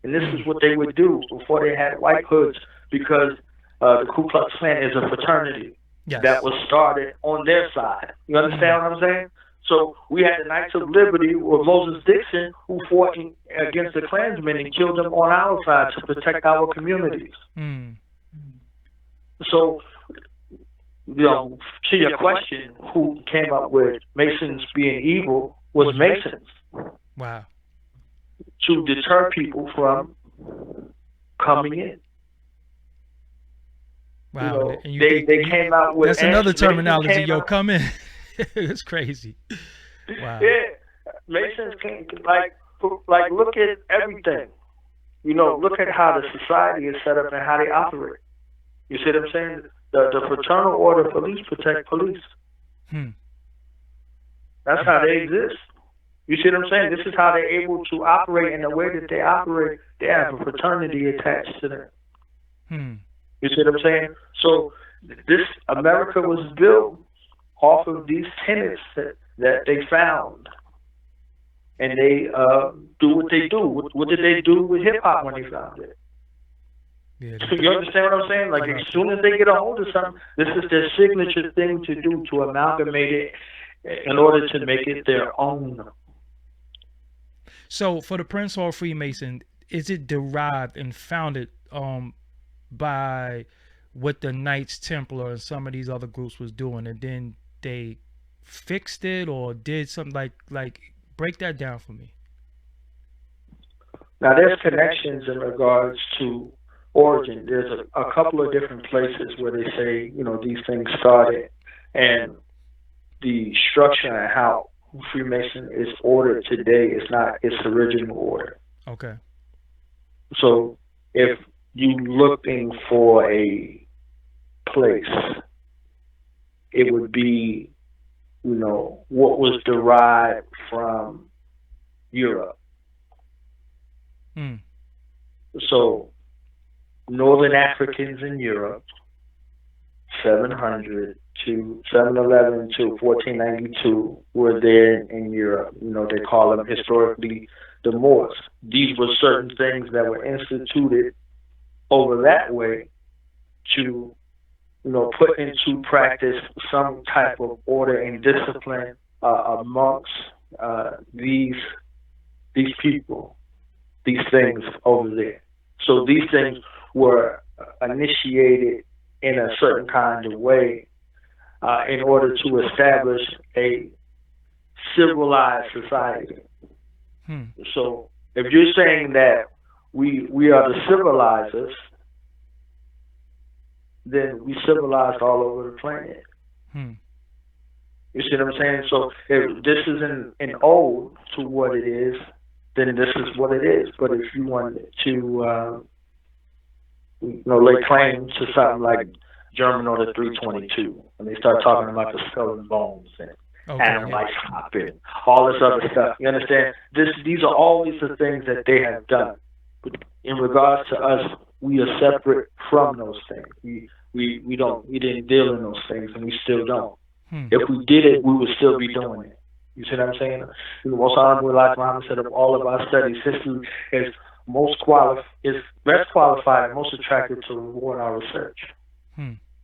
[SPEAKER 3] and this is what they would do before they had white hoods, because the Ku Klux Klan is a fraternity that was started on their side. You understand what I'm saying? So we had the Knights of Liberty with Moses Dixon, who fought against the Klansmen and killed them on our side to protect our communities. So, you know, to your question, who came up with Masons being evil was Masons.
[SPEAKER 1] Wow.
[SPEAKER 3] To deter people from coming in.
[SPEAKER 1] Wow.
[SPEAKER 3] You know, they came out with...
[SPEAKER 1] That's another terminology, yo, come in. It's crazy. Wow.
[SPEAKER 3] Yeah. Masons came, like look at everything. You know, look at how the society is set up and how they operate. You see what I'm saying? The fraternal order of police protect police. That's how they exist. You see what I'm saying? This is how they're able to operate in the way that they operate. They have a fraternity attached to them. You see what I'm saying? So this America was built off of these tenets that they found. And they do what they do. What did they do with hip-hop when they found it?
[SPEAKER 1] Yeah,
[SPEAKER 3] you understand what I'm saying? Like, as soon as they get a hold of something, this is their signature thing to do, to amalgamate it in order to make it their own.
[SPEAKER 1] So, for the Prince Hall Freemason, is it derived and founded by what the Knights Templar and some of these other groups was doing, and then they fixed it or did something like break that down for me?
[SPEAKER 3] Now, there's connections in regards to origin. There's a couple of different places where they say, you know, these things started, and the structure and how Freemason is ordered today is not its original order.
[SPEAKER 1] Okay.
[SPEAKER 3] So if you looking for a place, it would be, you know, what was derived from Europe. So Northern Africans in Europe, 700 to 711 to 1492 were there in Europe. You know, they call them historically the Moors. These were certain things that were instituted over that way to, you know, put into practice some type of order and discipline amongst these people, these things over there. So these things were initiated in a certain kind of way in order to establish a civilized society. So if you're saying that we are the civilizers, then we civilized all over the planet. You see what I'm saying? So if this is an ode to what it is, then this is what it is. But if you wanted to you know, lay claim to something like German Order 322, and they start talking about the skull and bones and animal life hopping, all this other stuff. You understand? These are always the things that they have done. But in regards to us, we are separate from those things. We didn't deal in those things, and we still don't. If we did it, we would still be doing it. You see what I'm saying? The Most Honorable Elijah Muhammad said, of all of our studies, history is best qualified and most attractive to reward our research.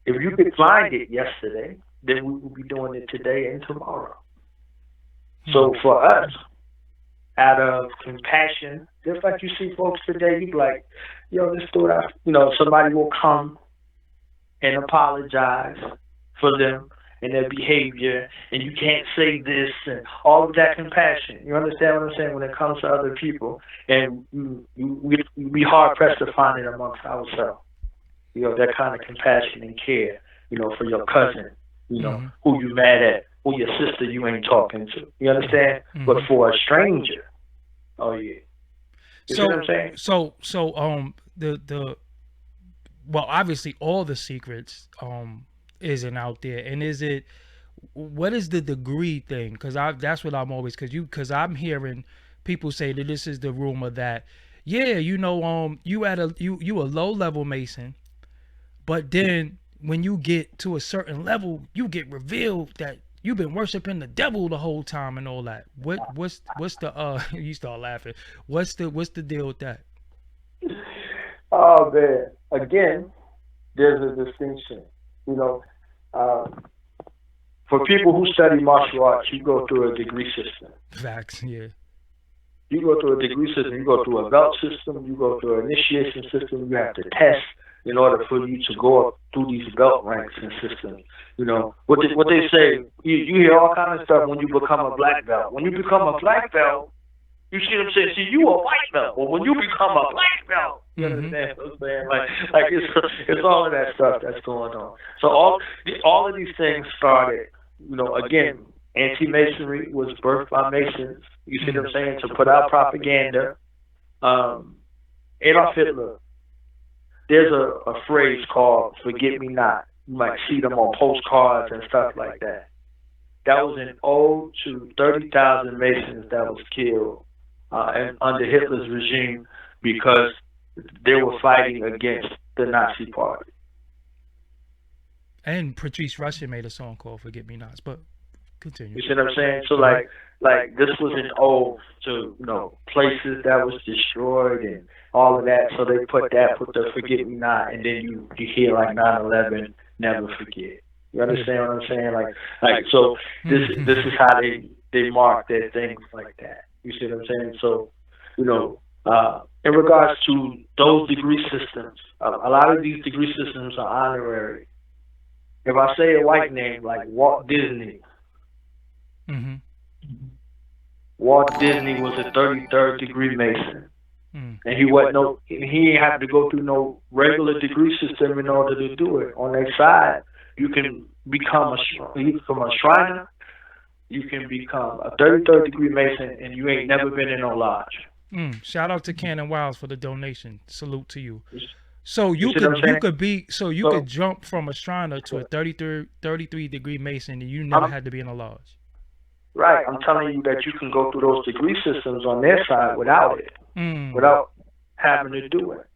[SPEAKER 3] If you could find it yesterday, then we will be doing it today and tomorrow. So for us, out of compassion, just like you see folks today, you be like, yo, this dude, you know, somebody will come and apologize for them and their behavior, and you can't say this, and all of that compassion. You understand what I'm saying when it comes to other people? And we'd be hard-pressed to find it amongst ourselves. You know, that kind of compassion and care, you know, for your cousin, you know, who you mad at, or your sister you ain't talking to. You understand? But for a stranger, oh, yeah. You see what I'm saying?
[SPEAKER 1] So, well, obviously all the secrets, isn't out there, and what is the degree thing? Because that's what I'm always, because I'm hearing people say that this is the rumor that, yeah, you know, you a low level Mason, but then when you get to a certain level, you get revealed that you've been worshiping the devil the whole time and all that. What's the you start laughing. What's the deal with that?
[SPEAKER 3] Oh man, again, there's a distinction. You know, for people who study martial arts, you go through a degree system.
[SPEAKER 1] Facts, yeah.
[SPEAKER 3] You go through a degree system, you go through a belt system, you go through an initiation system, you have to test in order for you to go up through these belt ranks and systems. You know, what they say, you hear all kinds of stuff when you become a black belt. When you become a black belt, you see what I'm saying? See, you a white belt, but when you become a black belt, you understand what I'm saying? Like it's all of that stuff that's going on. So all of these things started, you know, again, anti-masonry was birthed by Masons. You see what I'm saying? To put out propaganda. Adolf Hitler, there's a phrase called "forget me not." You might see them on postcards and stuff like that. That was an ode to 30,000 Masons that was killed and under Hitler's regime because they were fighting against the Nazi Party.
[SPEAKER 1] And Patrice Rushen made a song called "Forget Me Nots," but continue.
[SPEAKER 3] You see what I'm saying? So like this was an ode to, you know, places that was destroyed and all of that. So they put the "Forget Me Not," and then you hear like 9/11, never forget. You understand what I'm saying? Like so this is how they mark their things like that. You see what I'm saying? So, you know, in regards to those degree systems, a lot of these degree systems are honorary. If I say a white name like Walt Disney, Walt Disney was a 33rd degree Mason, and he didn't have to go through no regular degree system in order to do it. On their side, you can become a Shriner, you can become a 33rd degree Mason, and you ain't never been in no lodge.
[SPEAKER 1] Shout out to Cannon Wiles for the donation. Salute to you. So you could jump from a Shriner to a 33 degree Mason, and you never had to be in a lodge.
[SPEAKER 3] Right, I'm telling you that you can go through those degree systems on their side without it, without having to do it.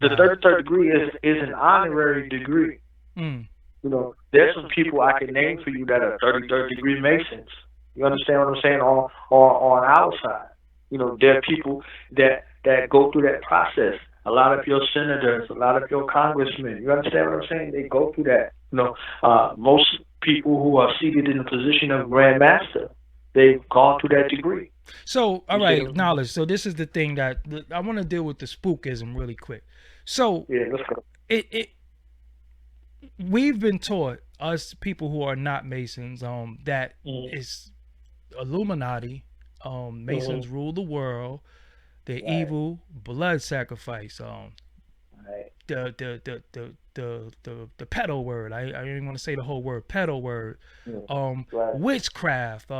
[SPEAKER 3] The 33rd degree is an honorary degree. You know, there's some people I can name for you that are 33rd degree Masons. You understand what I'm saying? On our side, you know, there are people that go through that process. A lot of your senators, a lot of your congressmen. You understand what I'm saying? They go through that. You know, most people who are seated in the position of Grand Master, they've gone through that degree.
[SPEAKER 1] So, all right, knowledge. So this is the thing that I want to deal with the spookism really quick. So,
[SPEAKER 3] yeah, let's go.
[SPEAKER 1] We've been taught, us people who are not Masons, that it's Illuminati. Masons rule the world. They're evil, blood sacrifice. The pedo word. I don't even want to say the whole word. Pedo word. Witchcraft.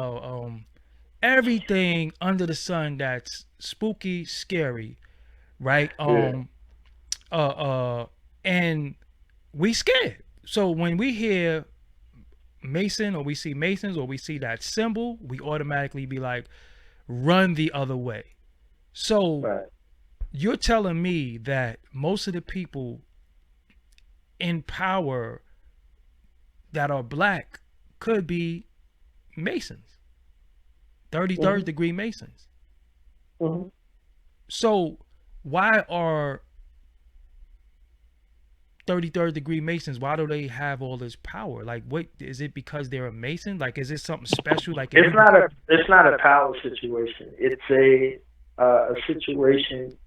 [SPEAKER 1] Everything under the sun that's spooky, scary, right? And we scared. So when we hear Mason, or we see Masons, or we see that symbol, we automatically be like, run the other way. So you're telling me that most of the people in power that are black could be Masons, 33rd degree Masons. So why are 33rd degree Masons, why do they have all this power? Like, what is it, because they're a Mason? Like, is it something special? Like,
[SPEAKER 3] it's not a power situation. It's a situation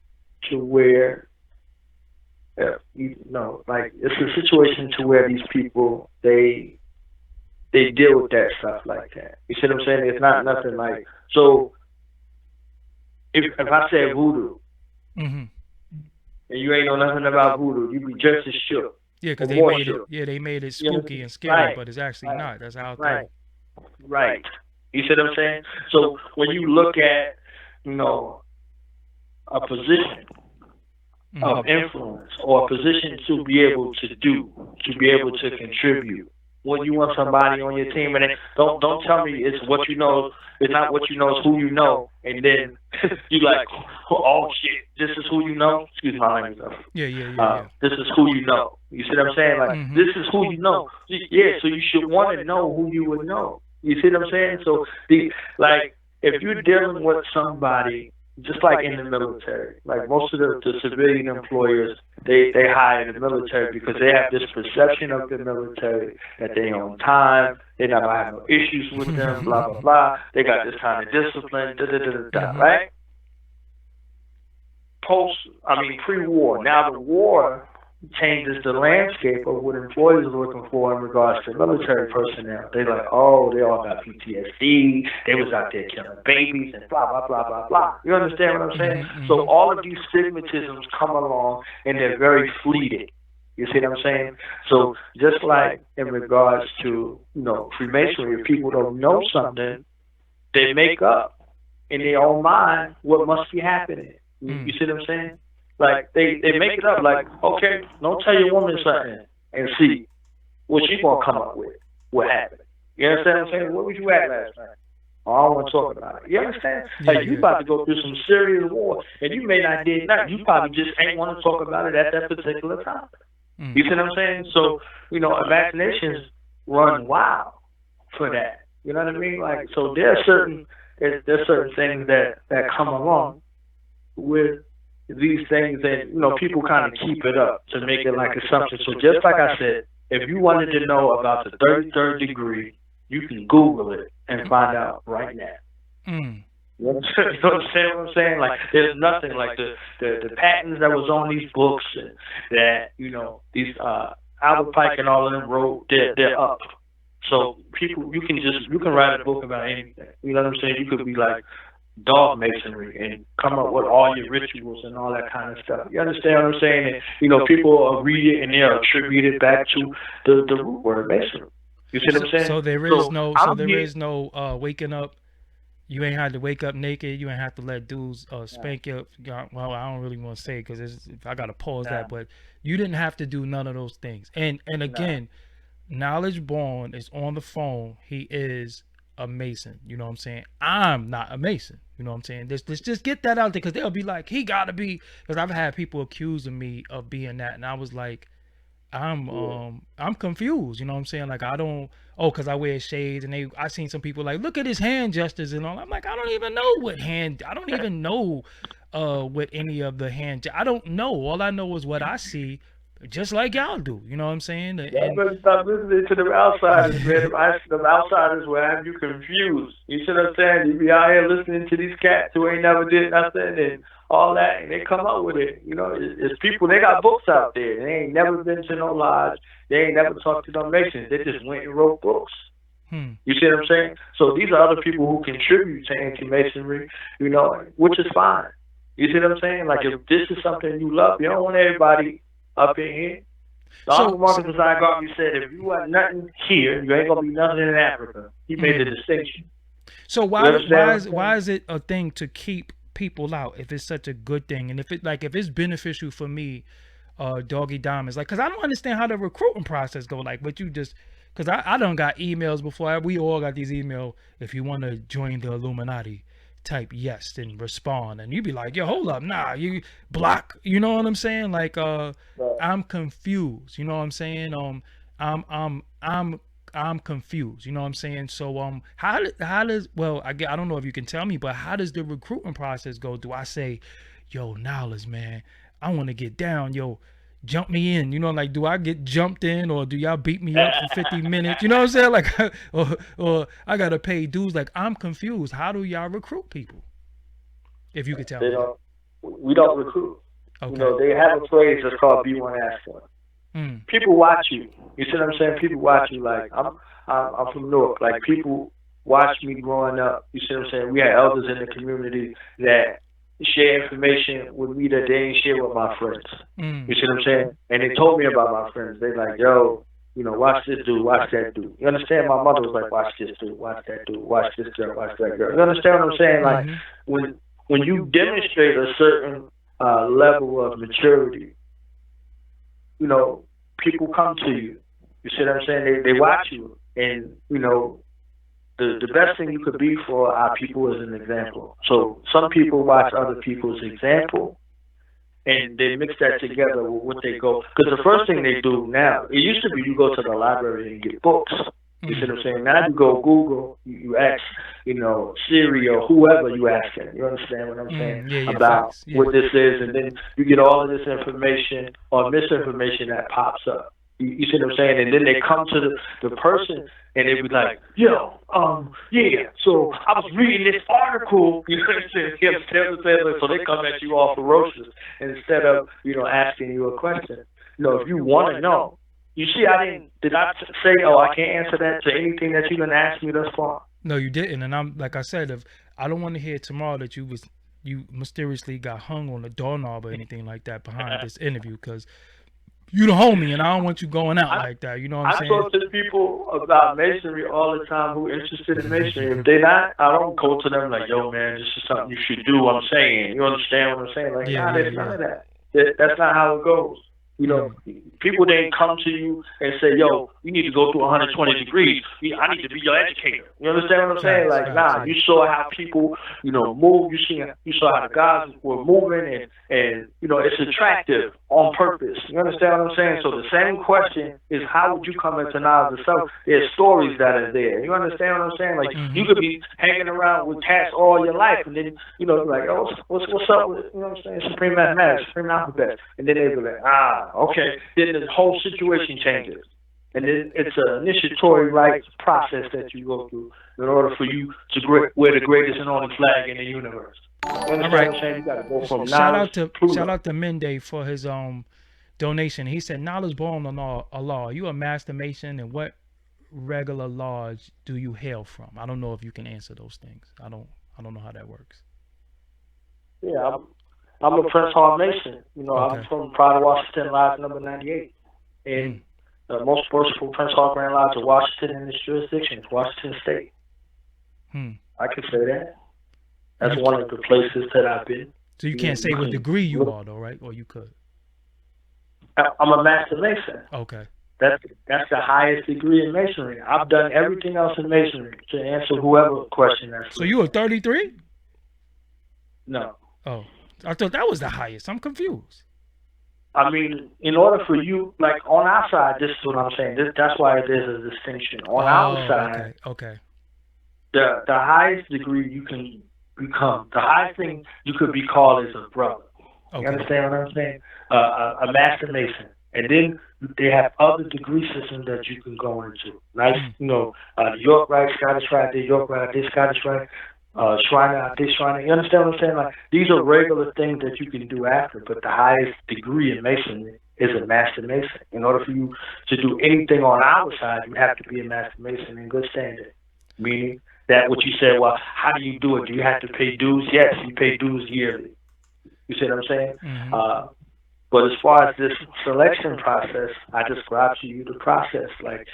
[SPEAKER 3] to where it's a situation to where these people they deal with that stuff like that. You see what I'm saying? It's not nothing like, so if I say voodoo and you ain't know nothing about voodoo, you be just as shook.
[SPEAKER 1] Yeah, because they made it spooky and scary, but it's actually not. That's how
[SPEAKER 3] right. You see what I'm saying? So when you look at, you know, a position of influence, or a position to be able to do, to be able to contribute, when you want somebody on your team, and don't tell me it's what you know. It's not what you know. It's who you know, and then you like, oh shit, this is who you know. Excuse my language.
[SPEAKER 1] Yeah.
[SPEAKER 3] This is who you know. You see what I'm saying? Like this is who you know. Yeah, so you should want to know who you would know. You see what I'm saying? So if you're dealing with somebody, just like in the military, like most of the civilian employers, they hire in the military because they have this perception of the military that they on time, they never have no issues with them, blah blah blah. They got this kind of discipline, right? Pre-war. Now the war changes the landscape of what employers are looking for in regards to military personnel. They're like, oh, they all got PTSD. They was out there killing babies and blah, blah, blah, blah, blah. You understand what I'm saying? So all of these stigmatisms come along and they're very fleeting. You see what I'm saying? So just like in regards to, Freemasonry, if people don't know something, they make up in their own mind what must be happening. You see what I'm saying? Like, they make it up like, okay, don't tell your woman something and see what she gonna come up with, what happened. You understand what I'm saying? What was you at last night? Oh, I don't want to talk about it. You understand? You about to go through some serious war, and you may not did nothing. You probably just ain't want to talk about it at that particular time. You see what I'm saying? So, imaginations run wild for that. You know what I mean? Like, so there's certain things that come along with these things that, people kind of keep it up to make it like assumptions. So just like I said, if you wanted to know about the 33rd degree, you can Google it and find out right now. You understand what I'm saying? Like, there's nothing like the patents that was on these books that, these Albert Pike and all of them wrote, they're up. So people, you can write a book about anything. You know what I'm saying? You could be like, dog masonry and come up with all your rituals and all that kind of stuff. You understand what I'm saying? And, people read it and they'll attribute it back to the root word masonry. You see what I'm saying?
[SPEAKER 1] So there is no waking up. You ain't had to wake up naked. You ain't have to let dudes spank you. Well, I don't really want to say because I got to pause that, but you didn't have to do none of those things. And again, Knowledge Born is on the phone. He is a Mason. You know what I'm saying? I'm not a Mason. You know what I'm saying? Let's just get that out there because they'll be like, he gotta be, because I've had people accusing me of being that, and I was like, I'm confused. You know what I'm saying? Like, I don't, because I wear shades, and I seen some people like, look at his hand gestures and all. I'm like, I don't even know what any of the hand. I don't know. All I know is what I see. Just like y'all do, you know what I'm saying?
[SPEAKER 3] But stop listening to the outsiders, man. The outsiders will have you confused. You see what I'm saying? You be out here listening to these cats who ain't never did nothing and all that, and they come up with it. It's people, they got books out there. They ain't never been to no lodge. They ain't never talked to no Masons. They just went and wrote books. You see what I'm saying? So these are other people who contribute to anti-Masonry, which is fine. You see what I'm saying? Like, if this is something you love, you don't want everybody up in here. Marcus Garvey said, if you want nothing here, you ain't gonna be nothing in Africa. He made the distinction.
[SPEAKER 1] So why is it a thing to keep people out if it's such a good thing? And if it's beneficial for me, Doggie Diamonds, like, because I don't understand how the recruiting process go. Like, but you just, because I done got emails before. We all got these emails. If you want to join the Illuminati, type yes and respond, and you be like, yo, hold up, nah, you block. You know what I'm saying? Like, I'm confused. You know what I'm saying? I'm confused. You know what I'm saying? So how does, well, I don't know if you can tell me, but how does the recruitment process go? Do I say, yo, Knowledge, man, I want to get down, yo, jump me in, like, do I get jumped in, or do y'all beat me up for 50 minutes? You know what I'm saying? Like, or I gotta pay dues. Like, I'm confused. How do y'all recruit people? If you could tell me.
[SPEAKER 3] We don't recruit.
[SPEAKER 1] Okay.
[SPEAKER 3] They have a phrase that's called be one, ask one. People watch you. You see what I'm saying? People watch you. Like, I'm from Newark. Like, people watch me growing up. You see what I'm saying? We had elders in the community that share information with me that they ain't share with my friends. You see what I'm saying? And they told me about my friends. They like, yo, watch this dude, watch that dude. You understand? My mother was like, watch this dude, watch that dude, watch this girl, watch that girl. You understand what I'm saying? Like, when you demonstrate a certain level of maturity, people come to you. You see what I'm saying? They watch you, and you know, the best thing you could be for our people is an example. So some people watch other people's example, and they mix that together with what they go. Because the first thing they do now, it used to be you go to the library and get books. You see what I'm saying? Now you go Google, you ask, you know, Siri or whoever you asking. You understand what I'm saying? About what this is, and then you get all of this information or misinformation that pops up. You see what I'm saying? And then they come to the person and they be like, yo, yeah, so I was reading this article, you understand? So they come at you all ferocious instead of, you know, asking you a question. You know, if you want to know. You see, did I say, oh, I can't answer that to anything that you done asked me thus far?
[SPEAKER 1] No, you didn't. And I'm, like I said, I don't want to hear tomorrow that you mysteriously got hung on a doorknob or anything like that behind this interview, because you the homie, and I don't want you going out like that. You know what I'm saying?
[SPEAKER 3] I talk to people about masonry all the time who are interested in masonry. If they're not, I don't go to them like, yo, man, this is something you should do. I'm saying, you understand what I'm saying? Like, there's none of that. That's not how it goes. You know, people didn't come to you and say, yo, you need to go through 120 degrees. I need to be your educator. You understand what I'm saying? Like, nah, you saw how people, you know, move. You saw how the guys were moving, and you know, it's attractive on purpose. You understand what I'm saying? So the same question is, how would you come into knowledge of self? There's stories that are there. You understand what I'm saying? Like, you could be hanging around with cats all your life, and then, you know, like, oh, what's up with, you know what I'm saying, Supreme Mathematics, Supreme Alphabet. And then they be like, okay. Then the whole situation changes. And then it's an initiatory rites process that you go through in order for you to wear the greatest and only flag in the universe.
[SPEAKER 1] All right.
[SPEAKER 3] You gotta go from
[SPEAKER 1] shout out to Mende for his donation. He said, knowledgebornallah, are you a master mason, and what regular lodge do you hail from? I don't know if you can answer those things. I don't know how that works.
[SPEAKER 3] Yeah, I'm a Prince Hall Mason. You know, okay. I'm from Pride of Washington Lodge number 98. And the most worshipful Prince Hall Grand Lodge of Washington in this jurisdiction, Washington State. I could say that. That's one of the places that I've been.
[SPEAKER 1] So you can't say what degree you are, though, right? Or you could.
[SPEAKER 3] I'm a Master Mason.
[SPEAKER 1] Okay.
[SPEAKER 3] That's the highest degree in Masonry. I've done everything else in Masonry to answer whoever question that's.
[SPEAKER 1] So you were 33?
[SPEAKER 3] No.
[SPEAKER 1] Oh, I thought that was the highest. I'm confused.
[SPEAKER 3] I mean, in order for you, like on our side, this is what I'm saying. That's why there's a distinction. On our side,
[SPEAKER 1] okay.
[SPEAKER 3] The highest degree you can become, the highest thing you could be called is a brother. Okay. You understand what I'm saying? A Master Mason. And then they have other degree systems that you can go into. Like, you know, York Rite, Scottish Rite, the York Rite, this Scottish Rite, Shriner, this Shriner. You understand what I'm saying? Like, these are regular things that you can do after, but the highest degree in Masonry is a Master Mason. In order for you to do anything on our side, you have to be a Master Mason in good standing. Meaning that what you said, well, how do you do it? Do you have to pay dues? Yes, you pay dues yearly. You see what I'm saying? Mm-hmm. But as far as this selection process, I described to you the process. Like,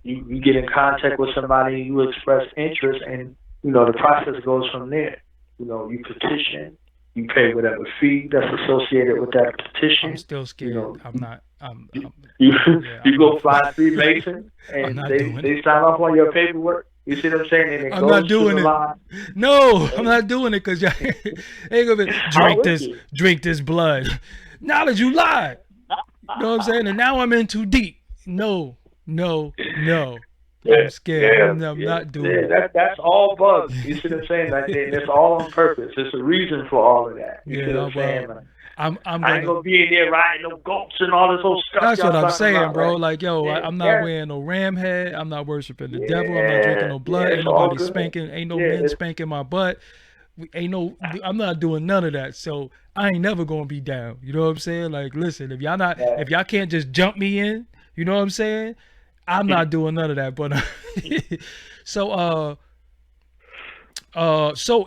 [SPEAKER 3] you get in contact with somebody, you express interest, and, you know, the process goes from there. You know, you petition, you pay whatever fee that's associated with that petition.
[SPEAKER 1] I'm still scared. You know, I'm not.
[SPEAKER 3] You go find Freemason, and they sign off on your paperwork. You see what I'm saying? And
[SPEAKER 1] I'm not doing it. No, I'm not doing it because y'all ain't gonna be drink this blood. Now that you lied, you know what I'm saying? And now I'm in too deep. No. I'm scared. I'm not doing it.
[SPEAKER 3] That's all bugs. You see what I'm saying? Like, it's all on purpose. There's a reason for all of that. You see what I'm saying? Like, I ain't gonna be in there riding no goats and all this old stuff.
[SPEAKER 1] That's what I'm saying,
[SPEAKER 3] about,
[SPEAKER 1] bro.
[SPEAKER 3] Right?
[SPEAKER 1] I'm not wearing no ram head. I'm not worshiping the devil. I'm not drinking no blood. Ain't nobody spanking. Ain't no men spanking my butt. I'm not doing none of that. So I ain't never gonna be down. You know what I'm saying? Like, listen, if y'all can't just jump me in, you know what I'm saying? I'm not doing none of that. But so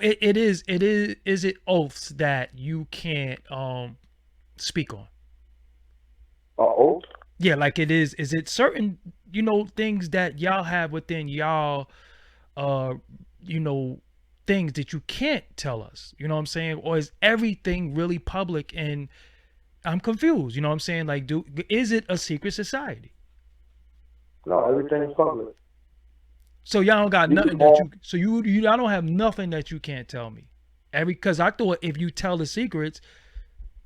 [SPEAKER 1] is it oaths that you can't speak on?
[SPEAKER 3] Oath?
[SPEAKER 1] Yeah, like it is it certain, you know, things that y'all have within y'all you know, things that you can't tell us, you know what I'm saying? Or is everything really public? And I'm confused, you know what I'm saying? Like, is it a secret society?
[SPEAKER 3] No, everything's public.
[SPEAKER 1] So y'all don't got
[SPEAKER 3] You
[SPEAKER 1] nothing
[SPEAKER 3] can
[SPEAKER 1] that
[SPEAKER 3] all-
[SPEAKER 1] you. So y'all don't have nothing that you can't tell me. Because I thought if you tell the secrets,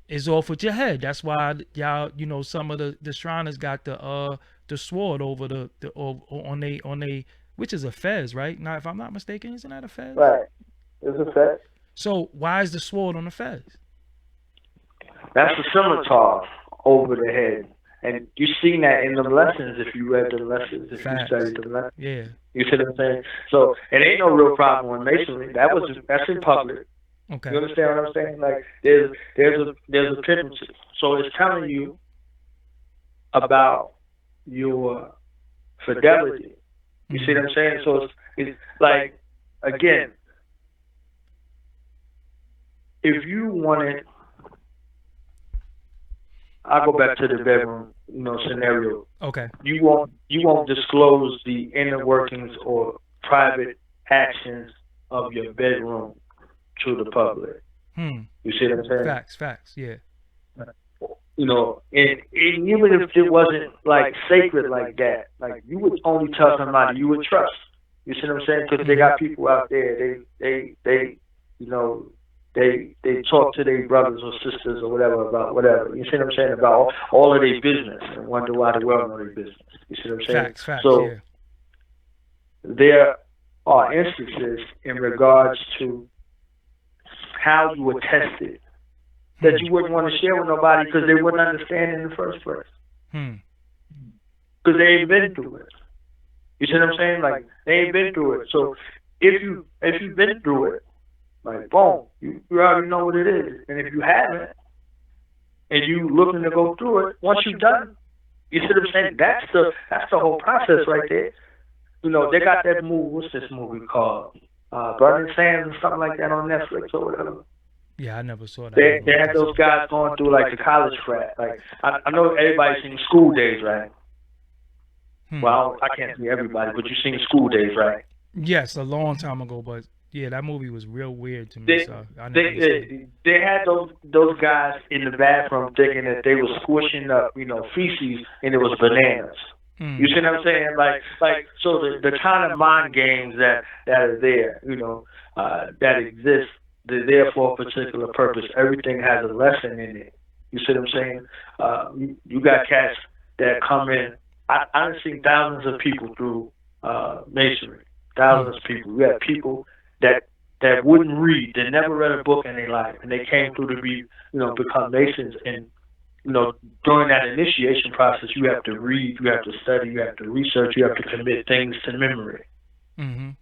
[SPEAKER 1] it's off with your head. That's why y'all, some of the Shriners got the sword over on they which is a fez, right? Now, if I'm not mistaken, isn't that a fez?
[SPEAKER 3] Right. It's a fact.
[SPEAKER 1] So why is the sword on the fez?
[SPEAKER 3] That's the scimitar over the head. And you seen that in the lessons if you read the lessons, if
[SPEAKER 1] Facts.
[SPEAKER 3] you studied the lessons.
[SPEAKER 1] Yeah.
[SPEAKER 3] You see what I'm saying? So it ain't no real problem with masonry. That's in public.
[SPEAKER 1] Okay.
[SPEAKER 3] You understand what I'm saying? Like there's a tendency. So it's telling you about your fidelity. You see what I'm saying? So it's like, again, if you wanted, I'll go back to the bedroom, scenario.
[SPEAKER 1] Okay.
[SPEAKER 3] You won't disclose the inner workings or private actions of your bedroom to the public. You see what I'm saying?
[SPEAKER 1] Facts, yeah.
[SPEAKER 3] And even if it wasn't like sacred like that, like you would only tell somebody you would trust. You see what I'm saying? Because they got people out there. They talk to their brothers or sisters or whatever about whatever. You see what I'm saying? About all of their business and wonder why the world knows their business. You see what I'm saying?
[SPEAKER 1] Facts.
[SPEAKER 3] So
[SPEAKER 1] Yeah.
[SPEAKER 3] there are instances in regards to how you were tested that you wouldn't want to share with nobody because they wouldn't understand in the first place. Because they ain't been through it. You see what I'm saying? Like, they ain't been through it. So if you've been through it, like, boom, you already know what it is. And if you haven't, and you looking to go through it, once you've done, you see what I'm saying? That's the whole process right there. They got that movie. What's this movie called? Burning Sands or something like that on Netflix or whatever.
[SPEAKER 1] Yeah, I never saw that.
[SPEAKER 3] They had those guys going through like the college frat. Like I know everybody's seen School Days, right? Well, I can't see everybody, but you've seen School Days, right?
[SPEAKER 1] Yes, a long time ago, but yeah, that movie was real weird to me.
[SPEAKER 3] They had those guys in the bathroom thinking that they were squishing up, feces, and it was bananas. You see what I'm saying? Like so the kind of mind games that are there, that exist, they're there for a particular purpose. Everything has a lesson in it. You see what I'm saying? You got cats that come in. I've seen thousands of people through masonry. Thousands of people. We have people that wouldn't read, that never read a book in their life, and they came through to be, become masons. And during that initiation process, you have to read, you have to study, you have to research, you have to commit things to memory. Doesn't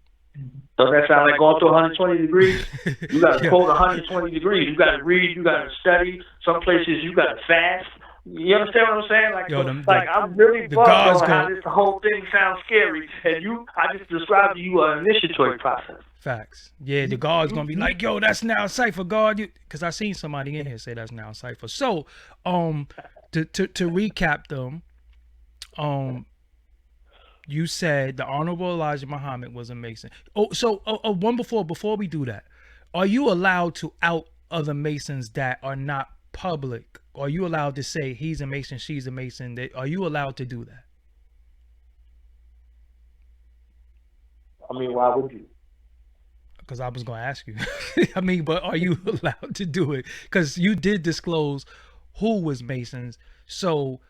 [SPEAKER 3] that sound like going to 120 degrees? You got to quote 120 degrees. You got to read, you got to study. Some places you got to fast. You understand what I'm saying? I'm really bugged on how this whole thing sounds scary. And I just described to you an initiatory process.
[SPEAKER 1] Facts. Yeah, the guard's gonna be like, "Yo, that's now Cypher guard." Because I seen somebody in here say that's now Cypher. So, to recap them, you said the Honorable Elijah Muhammad was a Mason. One before we do that, are you allowed to out other Masons that are not public? Are you allowed to say he's a Mason, she's a Mason? Are you allowed to do that?
[SPEAKER 3] I mean, why would you?
[SPEAKER 1] Because I was going to ask you. I mean, but are you allowed to do it? Because you did disclose who was Masons. So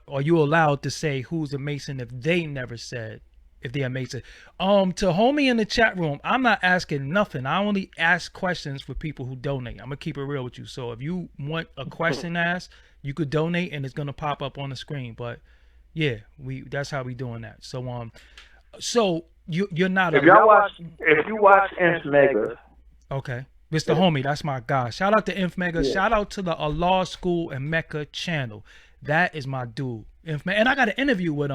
[SPEAKER 1] are you allowed to say who's a Mason if they never said if they're a Mason? To homie in the chat room, I'm not asking nothing. I only ask questions for people who donate. I'm going to keep it real with you. So if you want a question asked, you could donate and it's going to pop up on the screen. But yeah, that's how we doing that. So you're not.
[SPEAKER 3] If you watch Mega.
[SPEAKER 1] Okay, Mr. Homie, that's my guy. Shout out to Mega. Yeah. Shout out to the Allah School and Mecca channel. That is my dude. And I got an interview with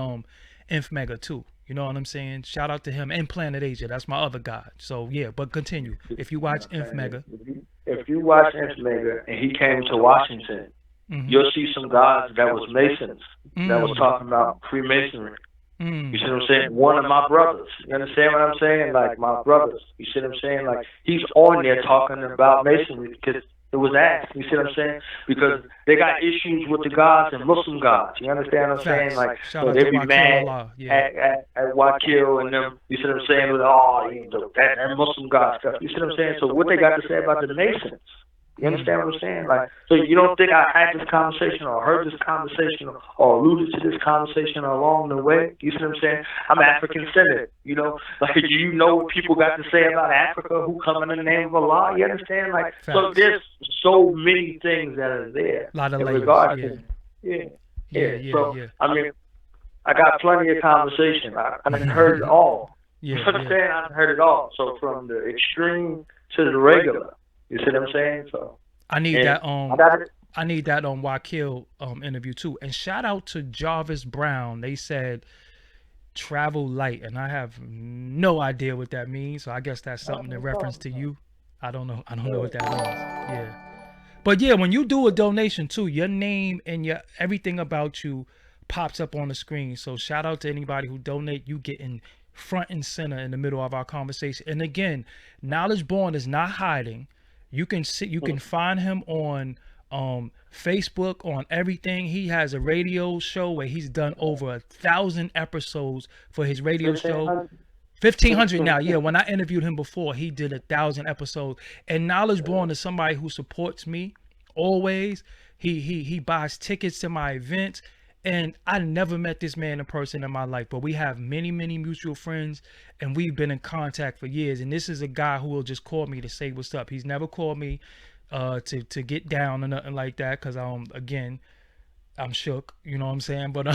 [SPEAKER 1] Mega too. You know what I'm saying? Shout out to him and Planet Asia. That's my other guy. So yeah, but continue. If you watch Mega.
[SPEAKER 3] If you watch Mega and he came to Washington, you'll see some guys that was Masons that was talking about Freemasonry. You see what I'm saying? One of my brothers. You understand what I'm saying? Like my brothers. You see what I'm saying? Like he's on there talking about Masonry because It was asked. You see what I'm saying? Because they got issues with the gods and Muslim gods. You understand what I'm saying?
[SPEAKER 1] Facts.
[SPEAKER 3] Like,
[SPEAKER 1] Shout
[SPEAKER 3] so
[SPEAKER 1] out
[SPEAKER 3] they
[SPEAKER 1] to
[SPEAKER 3] be mad
[SPEAKER 1] Wakil Allah.
[SPEAKER 3] at Wakil and them. You see what I'm saying? With that Muslim god stuff. You see what I'm saying? So what they got to say about the Masons? You understand what I'm saying? Like, so you don't think I had this conversation or heard this conversation or alluded to this conversation along the way? You see what I'm saying? I'm African-centered, you know? Like, you know what people got to say about Africa, who come in the name of Allah? You understand? Like, so there's so many things that are there.
[SPEAKER 1] A lot of layers,
[SPEAKER 3] So, I mean, I got plenty of conversation. I heard it all. You know what I'm saying? I heard it all. So from the extreme to the regular. You see what I'm saying? So
[SPEAKER 1] I need that I need that Wakil interview too. And shout out to Jarvis Brown. They said travel light, and I have no idea what that means. So I guess that's something in reference to you. I don't know what that means. Yeah. But yeah, when you do a donation too, your name and your everything about you pops up on the screen. So shout out to anybody who donate. You getting front and center in the middle of our conversation. And again, Knowledge Born is not hiding. You can find him on Facebook, on everything. He has a radio show where he's done over 1,000 episodes for his radio show. 1,500 now. Yeah, when I interviewed him before, he did 1,000 episodes. And Knowledge Born is somebody who supports me always. He buys tickets to my events. And I never met this man in person in my life, but we have many, many mutual friends, and we've been in contact for years. And this is a guy who will just call me to say what's up. He's never called me to get down or nothing like that, because again, I'm shook. You know what I'm saying? But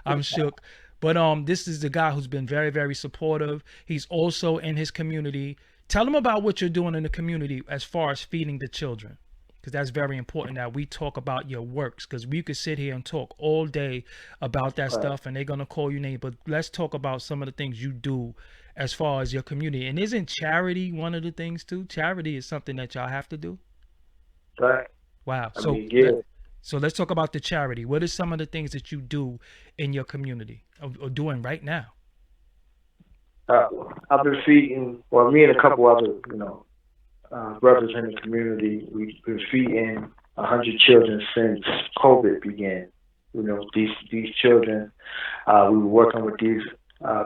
[SPEAKER 1] I'm shook. But this is the guy who's been very, very supportive. He's also in his community. Tell him about what you're doing in the community as far as feeding the children. Because that's very important that we talk about your works, because we could sit here and talk all day about that stuff and they're going to call you names. But let's talk about some of the things you do as far as your community. And isn't charity one of the things too? Charity is something that y'all have to do.
[SPEAKER 3] Right.
[SPEAKER 1] Wow. So let's talk about the charity. What are some of the things that you do in your community or doing right now?
[SPEAKER 3] I've been feeding, well, me and a couple other, brothers in the community, we've been feeding 100 children since COVID began. These children, we were working with these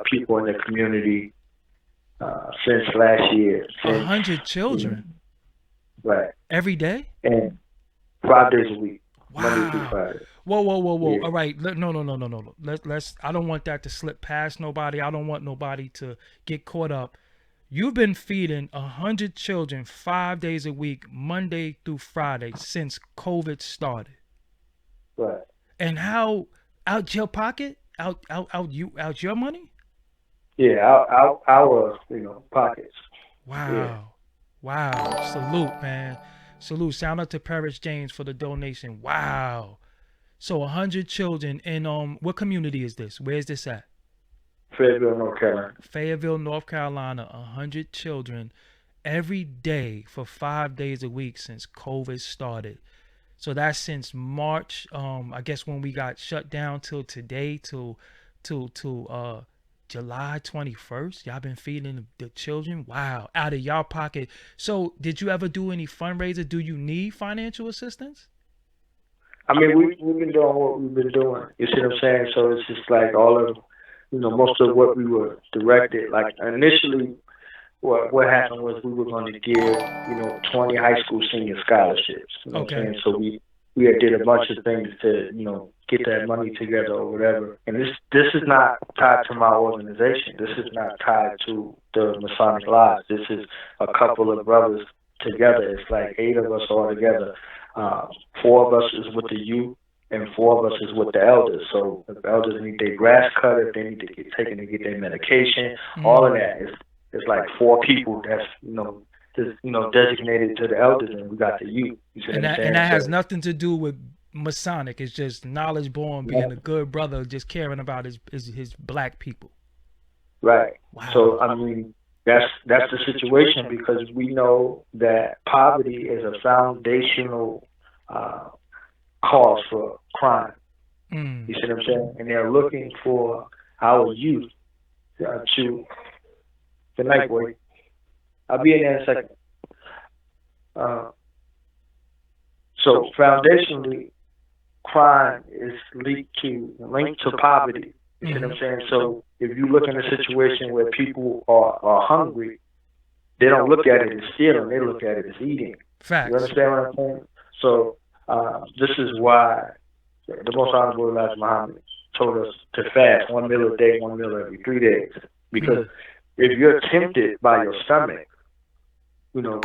[SPEAKER 3] people in the community since last year.
[SPEAKER 1] 100 children?
[SPEAKER 3] Right.
[SPEAKER 1] Every day?
[SPEAKER 3] And 5 days a week.
[SPEAKER 1] Wow.
[SPEAKER 3] Monday through Friday.
[SPEAKER 1] Whoa.
[SPEAKER 3] Yeah.
[SPEAKER 1] All right. No. Let's I don't want that to slip past nobody. I don't want nobody to get caught up. You've been feeding 100 children 5 days a week, Monday through Friday, since COVID started.
[SPEAKER 3] Right.
[SPEAKER 1] And how out your pocket? Out your money?
[SPEAKER 3] Yeah, our pockets.
[SPEAKER 1] Wow.
[SPEAKER 3] Yeah.
[SPEAKER 1] Wow. Salute, man. Salute. Shout out to Paris James for the donation. Wow. So 100 children in what community is this? Where is this at?
[SPEAKER 3] Fayetteville, North Carolina.
[SPEAKER 1] Fayetteville, North Carolina, 100 children every day for 5 days a week since COVID started. So that's since March, I guess when we got shut down till today, till July 21st. Y'all been feeding the children? Wow, out of y'all pocket. So did you ever do any fundraiser? Do you need financial assistance?
[SPEAKER 3] I mean, we've been doing what we've been doing. You see what I'm saying? So it's just like all of most of what we were directed, like initially what happened was we were going to give, 20 high school senior scholarships. You know what I'm saying? So we did a bunch of things to, get that money together or whatever. And this is not tied to my organization. This is not tied to the Masonic Lodge. This is a couple of brothers together. It's like 8 of us all together. 4 of us is with the youth, and 4 of us is with the elders. So if the elders need their grass cut, if they need to get taken to get their medication, all of that it's like 4 people that's designated to the elders, and we got the youth.
[SPEAKER 1] And that has nothing to do with Masonic. It's just Knowledge Born being a good brother, just caring about his black people.
[SPEAKER 3] Right.
[SPEAKER 1] Wow.
[SPEAKER 3] So I mean, that's the situation, because we know that poverty is a foundational cause for crime. You see what I'm saying? And they're looking for our youth to. Good night, boy. I'll be in there in a second. Uh, so foundationally, crime is linked to poverty. You see what I'm saying? So if you look in a situation where people are hungry, they don't look at it as stealing, they look at it as eating.
[SPEAKER 1] Facts.
[SPEAKER 3] You understand what I'm saying? So this is why the Most Honorable Elijah Muhammad told us to fast 1 meal a day, 1 meal every 3 days. Because if you're tempted by your stomach, you know,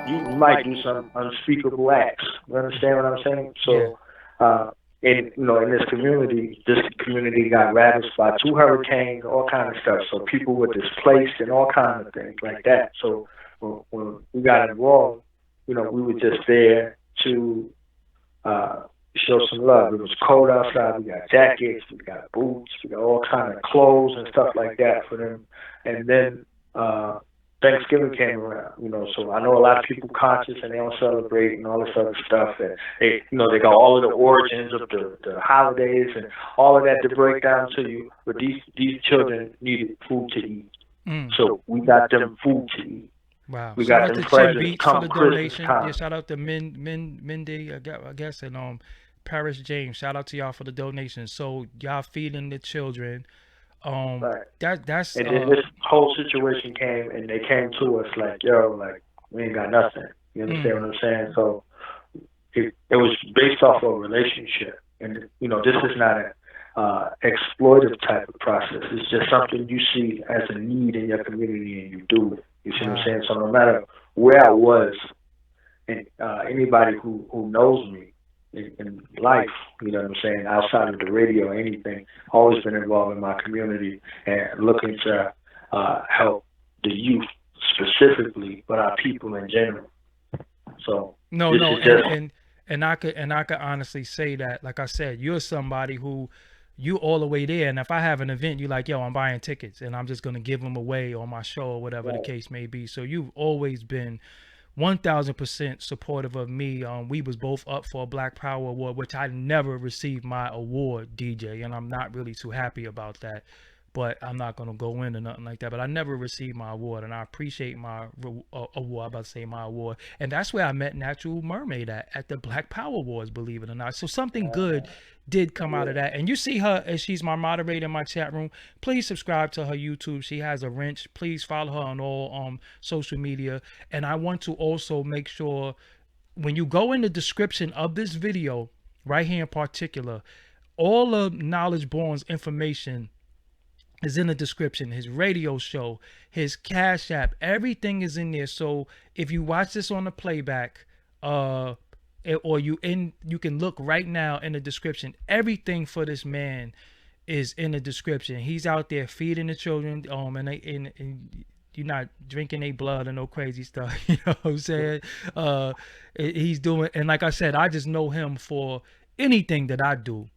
[SPEAKER 3] you might do some unspeakable acts. You understand what I'm saying? So, in this community got ravaged by 2 hurricanes, all kind of stuff. So people were displaced and all kind of things like that. So when we got involved, we were just there to show some love. It was cold outside. We got jackets, we got boots, we got all kind of clothes and stuff like that for them. And then Thanksgiving came around, so I know a lot of people conscious and they don't celebrate and all this other stuff. And they got all of the origins of the holidays and all of that to break down to you. But these children needed food to eat. So we got them food to eat.
[SPEAKER 1] Wow.
[SPEAKER 3] We
[SPEAKER 1] Shout
[SPEAKER 3] got
[SPEAKER 1] out
[SPEAKER 3] them
[SPEAKER 1] to
[SPEAKER 3] presents
[SPEAKER 1] for the
[SPEAKER 3] come
[SPEAKER 1] donation.
[SPEAKER 3] Christmas time.
[SPEAKER 1] Yeah, shout out to Mindy, I guess, and Paris James. Shout out to y'all for the donation. So y'all feeding the children.
[SPEAKER 3] Right.
[SPEAKER 1] That's
[SPEAKER 3] and then this whole situation came and they came to us like, yo, like we ain't got nothing. You understand what I'm saying? So it was based off of a relationship. And this is not an exploitive type of process. It's just something you see as a need in your community and you do it. You see what I'm saying? So no matter where I was, and anybody who knows me in life, you know what I'm saying, outside of the radio or anything, always been involved in my community and looking to help the youth specifically, but our people in general. So
[SPEAKER 1] and I could honestly say that, like I said, you're somebody who you all the way there. And if I have an event, you like, yo, I'm buying tickets and I'm just going to give them away on my show or whatever the case may be. So you've always been 1000% supportive of me. We was both up for a Black Power Award, which I never received my award, DJ, and I'm not really too happy about that. But I'm not going to go in or nothing like that. But I never received my award, and I appreciate my award. I'm about to say my award. And that's where I met Natural Mermaid at the Black Power Awards, believe it or not. So something good did come out of that. And you see her, as she's my moderator in my chat room. Please subscribe to her YouTube. She has a wrench. Please follow her on all social media. And I want to also make sure when you go in the description of this video, right here in particular, all of Knowledge Born's information is in the description. His radio show, his Cash App, everything is in there. So if you watch this on the playback, or you can look right now in the description. Everything for this man is in the description. He's out there feeding the children, and you're not drinking their blood or no crazy stuff. You know what I'm saying? He's doing, and like I said, I just know him for anything that I do.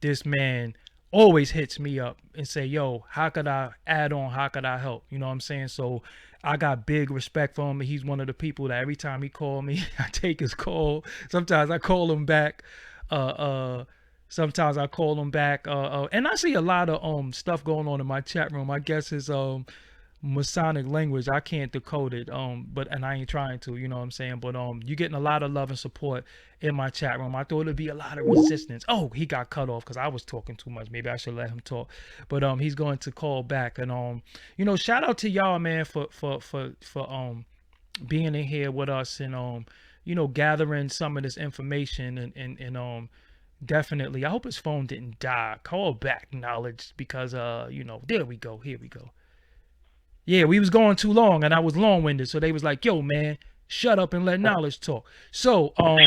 [SPEAKER 1] This man always hits me up and say, yo, how could I add on? How could I help? You know what I'm saying? So I got big respect for him. He's one of the people that every time he called me, I take his call. Sometimes I call him back. Sometimes I call him back. And I see a lot of stuff going on in my chat room. I guess his Masonic language, I can't decode it, and I ain't trying to, you know what I'm saying? But you're getting a lot of love and support in my chat room. I thought it'd be a lot of resistance. Oh, he got cut off because I was talking too much. Maybe I should let him talk. But he's going to call back. And shout out to y'all, man, for being in here with us and gathering some of this information and definitely, I hope his phone didn't die. Call back, Knowledge, because there we go. Here we go. Yeah, we was going too long and I was long-winded. So they was like, yo, man, shut up and let Knowledge talk. So, oh,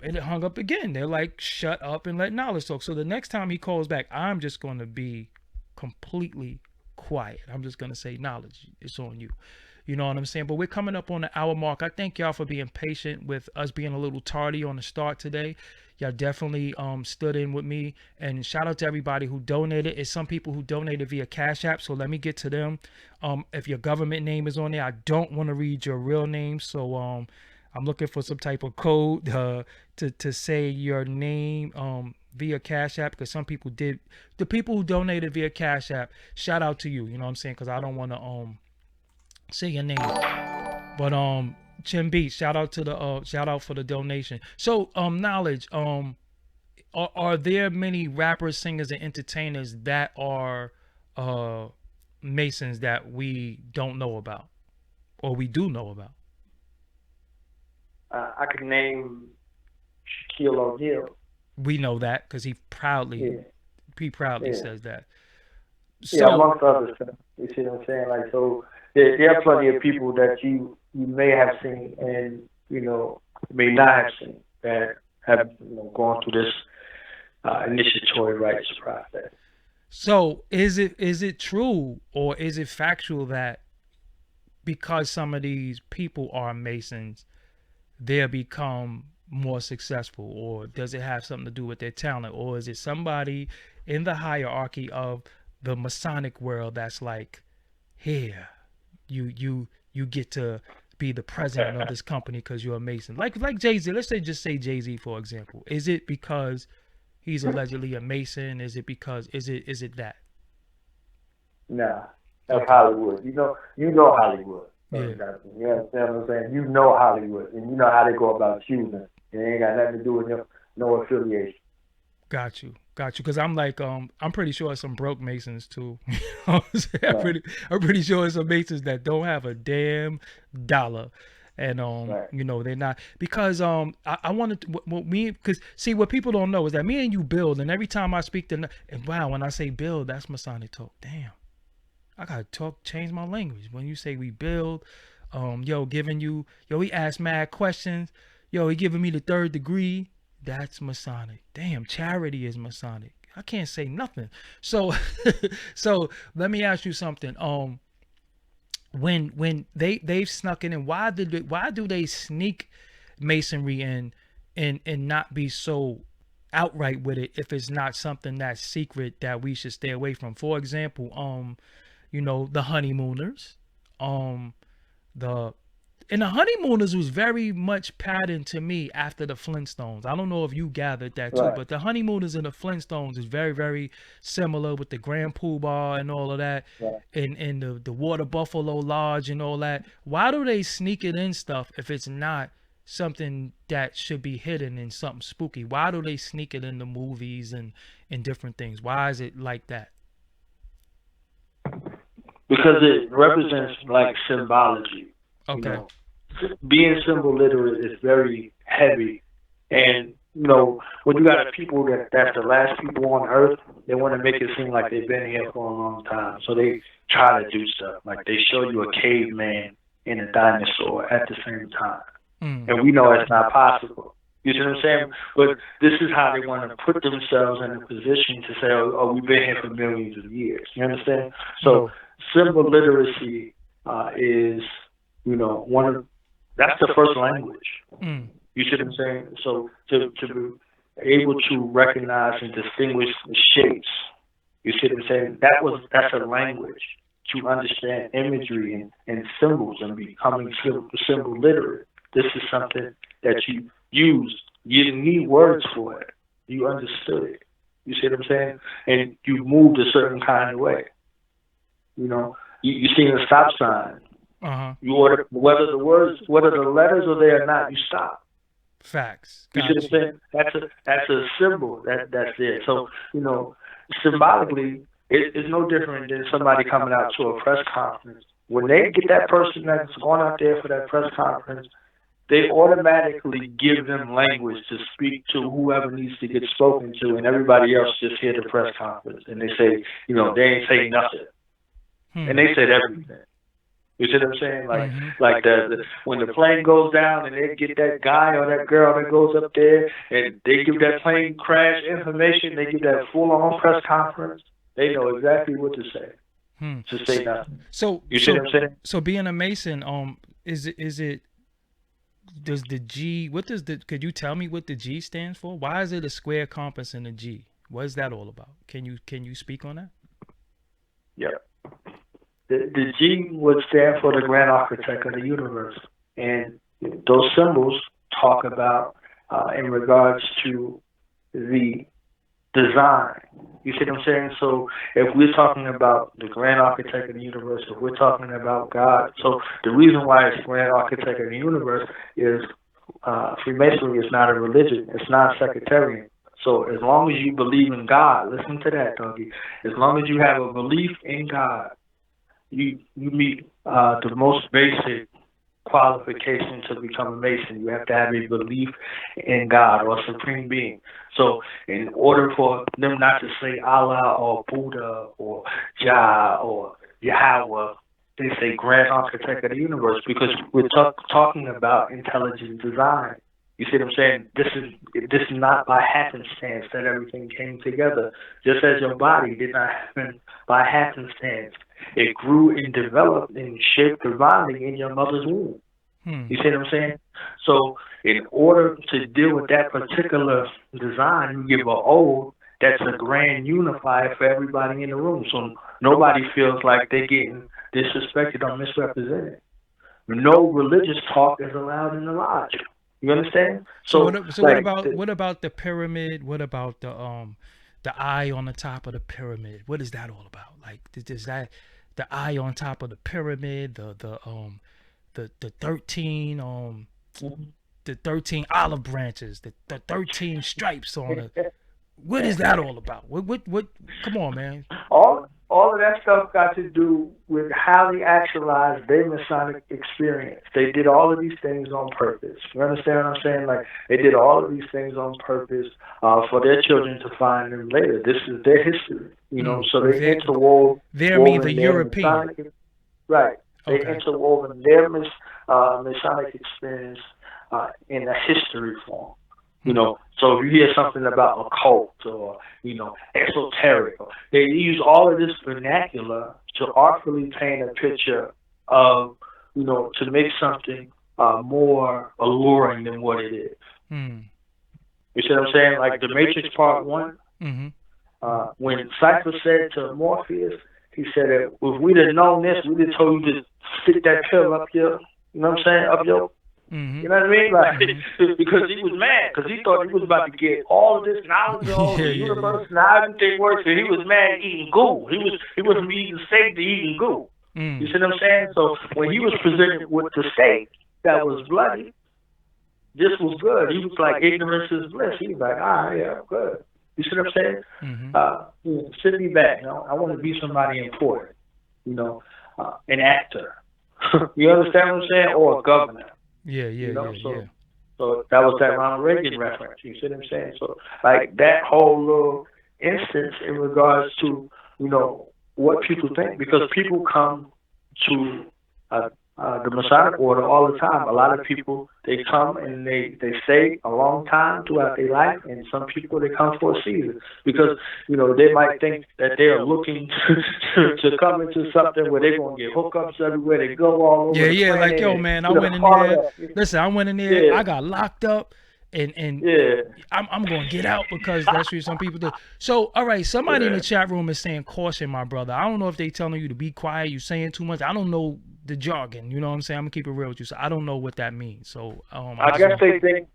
[SPEAKER 1] and it hung up again. They're like, shut up and let Knowledge talk. So the next time he calls back, I'm just going to be completely quiet. I'm just going to say, Knowledge, it's on you. You know what I'm saying? But we're coming up on the hour mark. I thank y'all for being patient with us being a little tardy on the start today. Y'all definitely stood in with me, and shout out to everybody who donated. It's some people who donated via Cash App, so let me get to them. If your government name is on there, I don't want to read your real name, so I'm looking for some type of code to say your name via Cash App, because some people did. The people who donated via Cash App, shout out to you. You know what I'm saying? Because I don't want to say your name. But Chin Beach, shout out for the donation. So knowledge, are there many rappers, singers, and entertainers that are Masons that we don't know about, or we do know about?
[SPEAKER 3] I could name Shaquille O'Neal.
[SPEAKER 1] We know that because he proudly
[SPEAKER 3] Yeah.
[SPEAKER 1] says that.
[SPEAKER 3] Yeah,
[SPEAKER 1] So
[SPEAKER 3] amongst other stuff. You see what I'm saying? Like, so there are plenty of people that you may have seen and, you know, may not have seen that have, you know, gone through this initiatory rites process.
[SPEAKER 1] so is it true or is it factual that because some of these people are Masons, they'll become more successful, or does it have something to do with their talent, or is it somebody in the hierarchy of the Masonic world that's like, here, you get to be the president of this company because you're a Mason, like Jay-Z. Let's just say Jay-Z, for example. Is it because he's allegedly a Mason? Is it because is it that?
[SPEAKER 3] Nah, that's Hollywood. You know Hollywood.
[SPEAKER 1] Yeah.
[SPEAKER 3] You know what I'm saying? You know Hollywood, and you know how they go about choosing. It ain't got nothing to do with no affiliation.
[SPEAKER 1] Got you. Because I'm like, I'm pretty sure it's some broke Masons too. I'm pretty sure it's some Masons that don't have a damn dollar, and you know, they're not, because I wanted to, because see, what people don't know is that me and you build, and every time I speak to, and wow, when I say build, that's Masonic talk. Damn, I gotta change my language. When you say we build, he asked mad questions, he giving me the 3rd degree. That's Masonic. Damn, charity is Masonic. I can't say nothing. So, so let me ask you something. When they've snuck in, and why do they sneak Masonry in and not be so outright with it if it's not something that's secret that we should stay away from? For example, the honeymooners, the honeymooners was very much patterned to me after the Flintstones. I don't know if you gathered that too, but the honeymooners and the Flintstones is very, very similar with the Grand Poobah and all of that, and the Water Buffalo Lodge and all that. Why do they sneak it in stuff if it's not something that should be hidden and something spooky? Why do they sneak it in the movies and different things? Why is it like that?
[SPEAKER 3] Because it represents like symbology.
[SPEAKER 1] Okay.
[SPEAKER 3] You know, being symbol literate is very heavy, and when you got people that's the last people on Earth, they want to make it seem like they've been here for a long time. So they try to do stuff like they show you a caveman and a dinosaur at the same time, and we know it's not possible. You see what I'm saying? But this is how they want to put themselves in a position to say, "Oh, we've been here for millions of years." You understand? So symbol literacy is, that's the first language. You see what I'm saying? So to be able to recognize and distinguish the shapes, you see what I'm saying? That's a language to understand imagery and symbols and becoming symbol literate. This is something that you used. You didn't need words for it. You understood it. You see what I'm saying? And you moved a certain kind of way. You seen a stop sign. You order, whether the letters are there or not, you stop.
[SPEAKER 1] Facts.
[SPEAKER 3] You see what I'm saying? That's a symbol that's there. So symbolically, it's no different than somebody coming out to a press conference. When they get that person that's going out there for that press conference, they automatically give them language to speak to whoever needs to get spoken to, and everybody else just hear the press conference and they say, they ain't saying nothing, and they said everything. You see what I'm saying? Like when the plane goes down and they get that guy or that girl that goes up there and they give that plane crash information, they give that full-on press conference. They know exactly what to say. To say nothing.
[SPEAKER 1] So
[SPEAKER 3] you see what I'm saying?
[SPEAKER 1] So being a Mason, does the G? Could you tell me what the G stands for? Why is it a square compass and a G? What is that all about? Can you speak on that?
[SPEAKER 3] Yeah. The G would stand for the Grand Architect of the Universe, and those symbols talk about in regards to the design You see what I'm saying? So if we're talking about the grand architect of the universe, if we're talking about God, so the reason why it's grand architect of the universe is Freemasonry is not a religion. It's not sectarian. So as long as you believe in God, listen to that, Doggie. As long as you have a belief in God, you meet the most basic qualification to become a Mason. You have to have a belief in God or Supreme Being. So in order for them not to say Allah or Buddha or Jah or Yahweh, they say Grand Architect of the Universe, because we're talking about intelligent design. You see what I'm saying? This is not by happenstance that everything came together. Just as your body did not happen by happenstance. It grew and developed and shaped divinely in your mother's womb. You see what I'm saying? So in order to deal with that particular design, you give an ode that's a grand unifier for everybody in the room. So nobody feels like they're getting disrespected or misrepresented. No religious talk is allowed in the lodge. You understand?
[SPEAKER 1] So what about the pyramid? What about the eye on the top of the pyramid? What is that all about? Like, is that the eye on top of the pyramid, the 13 the 13 olive branches, the 13 stripes on it? What is that all about? What come on, man.
[SPEAKER 3] All of that stuff got to do with how they actualized their Masonic experience. They did all of these things on purpose. You understand what I'm saying? Like, they did all of these things on purpose for their children to find them later. This is their history, you know. So they interwove.
[SPEAKER 1] They're me, the European.
[SPEAKER 3] Masonic, right. They interwoven their Masonic experience in a history form. You know, so if you hear something about occult or, you know, esoteric, they use all of this vernacular to artfully paint a picture of, you know, to make something more alluring than what it is. You see what I'm saying? Like the Matrix Part 1, when Cypher said to Morpheus, he said that if we'd have known this, we'd have told you to stick that pill up your, you know what I'm saying, up your. You know what I mean? Like, because he was mad, because he thought he was about to get all of this knowledge of the universe and how everything works, and he was mad eating goo. He wasn't eating steak to eating goo. You see what I'm saying? So when he was presented with the steak that was bloody, this was good. He was like, ignorance is bliss. He was like, yeah, good. You see what I'm saying? Sit me back. You know, I want to be somebody important. You know, an actor. You understand what I'm saying? Or a governor. So that was that Ronald Reagan reference. You see what I'm saying? So like that whole little instance in regards to, you know, what people think, because people come to the Masonic order all the time. A lot of people, they come and they stay a long time throughout their life, and some people, they come for a season because, you know, they might think that they're looking to come into something where they're going to get hookups everywhere they go all over the planet.
[SPEAKER 1] Like, yo, man, I went in there. Listen, I went in there, I got locked up. And I'm going to get out because that's what some people do. So, all right, somebody in the chat room is saying, caution, my brother. I don't know if they telling you to be quiet, you saying too much. I don't know the jargon, you know what I'm saying? I'm going to keep it real with you. So I don't know what that means. So
[SPEAKER 3] I guess they think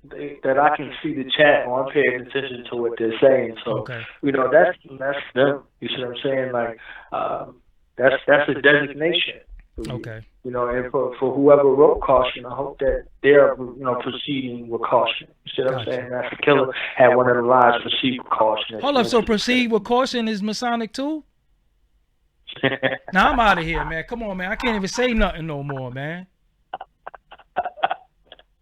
[SPEAKER 3] that I can see the chat or I'm paying attention to what they're saying. So, you know, that's them. You see what I'm saying? Like, that's a designation. You know, and for whoever wrote caution, I hope that they're, you know, proceeding with caution. You see what I'm saying? That's the killer had one of the lines, proceed with caution.
[SPEAKER 1] Hold up, so proceed with caution is Masonic too? Now I'm out of here, man. Come on, man. I can't even say nothing no more, man.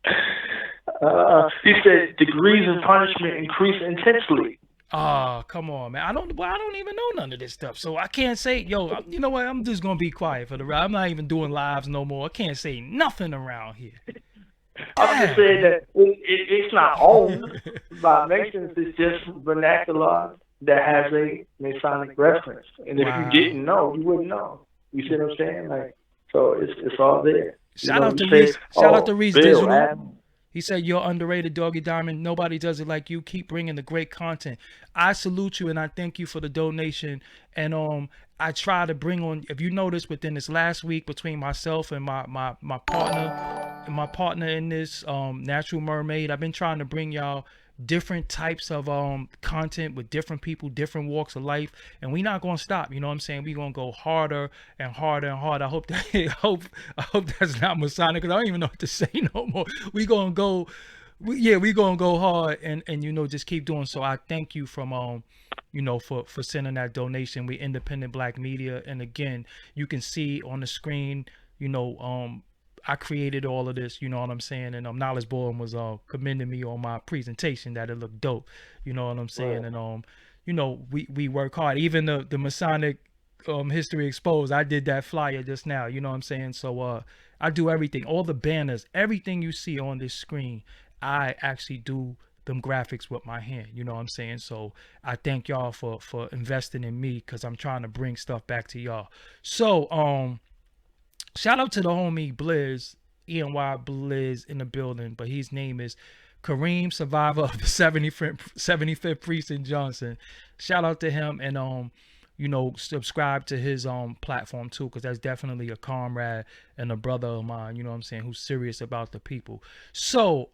[SPEAKER 3] He said degrees in punishment increase intensely.
[SPEAKER 1] Oh, come on, man. I don't even know none of this stuff. So I can't say, yo, you know what? I'm just going to be quiet for the ride. I'm not even doing lives no more. I can't say nothing around here.
[SPEAKER 3] I'm just saying that it's not owned by Masons. It's just vernacular that has a Masonic reference. And if you didn't know, you wouldn't know. You see what I'm saying? Like, so it's all there.
[SPEAKER 1] Shout out to Reese Digital. He said, you're underrated, Doggie Diamond. Nobody does it like you. Keep bringing the great content. I salute you, and I thank you for the donation. And I try to bring on, if you notice, within this last week between myself and my partner in this, Natural Mermaid, I've been trying to bring y'all different types of content with different people, different walks of life, and we not gonna stop. You know what I'm saying? We gonna go harder and harder and harder. I hope that I hope that's not Masonic, because I don't even know what to say no more. We gonna go, we gonna go hard and just keep doing. So I thank you from for sending that donation. We independent black media, and again, you can see on the screen, I created all of this, you know what I'm saying? And Knowledgeborn was commending me on my presentation that it looked dope, you know what I'm saying? Right. And we work hard. Even the Masonic history exposed, I did that flyer just now, you know what I'm saying? So I do everything, all the banners, everything you see on this screen, I actually do them graphics with my hand, you know what I'm saying? So I thank y'all for investing in me, because I'm trying to bring stuff back to y'all. So shout out to the homie Blizz, ENY Blizz in the building, but his name is Kareem, survivor of the 75th Precinct Johnson. Shout out to him, and subscribe to his platform too, because that's definitely a comrade and a brother of mine, you know what I'm saying, who's serious about the people. So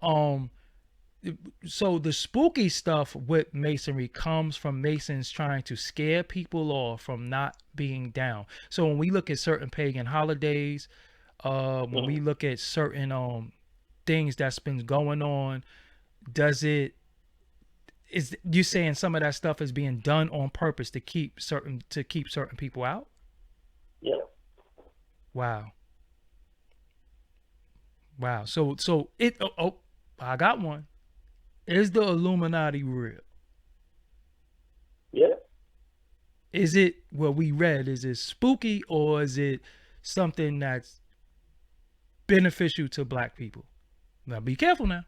[SPEAKER 1] the spooky stuff with Masonry comes from Masons trying to scare people off from not being down. So when we look at certain pagan holidays, when we look at certain things that's been going on, is you saying some of that stuff is being done on purpose to keep certain people out?
[SPEAKER 3] Yeah.
[SPEAKER 1] Wow. So I got one. Is the Illuminati real?
[SPEAKER 3] Yeah.
[SPEAKER 1] Is it what we read? Is it spooky, or is it something that's beneficial to black people? Now be careful now.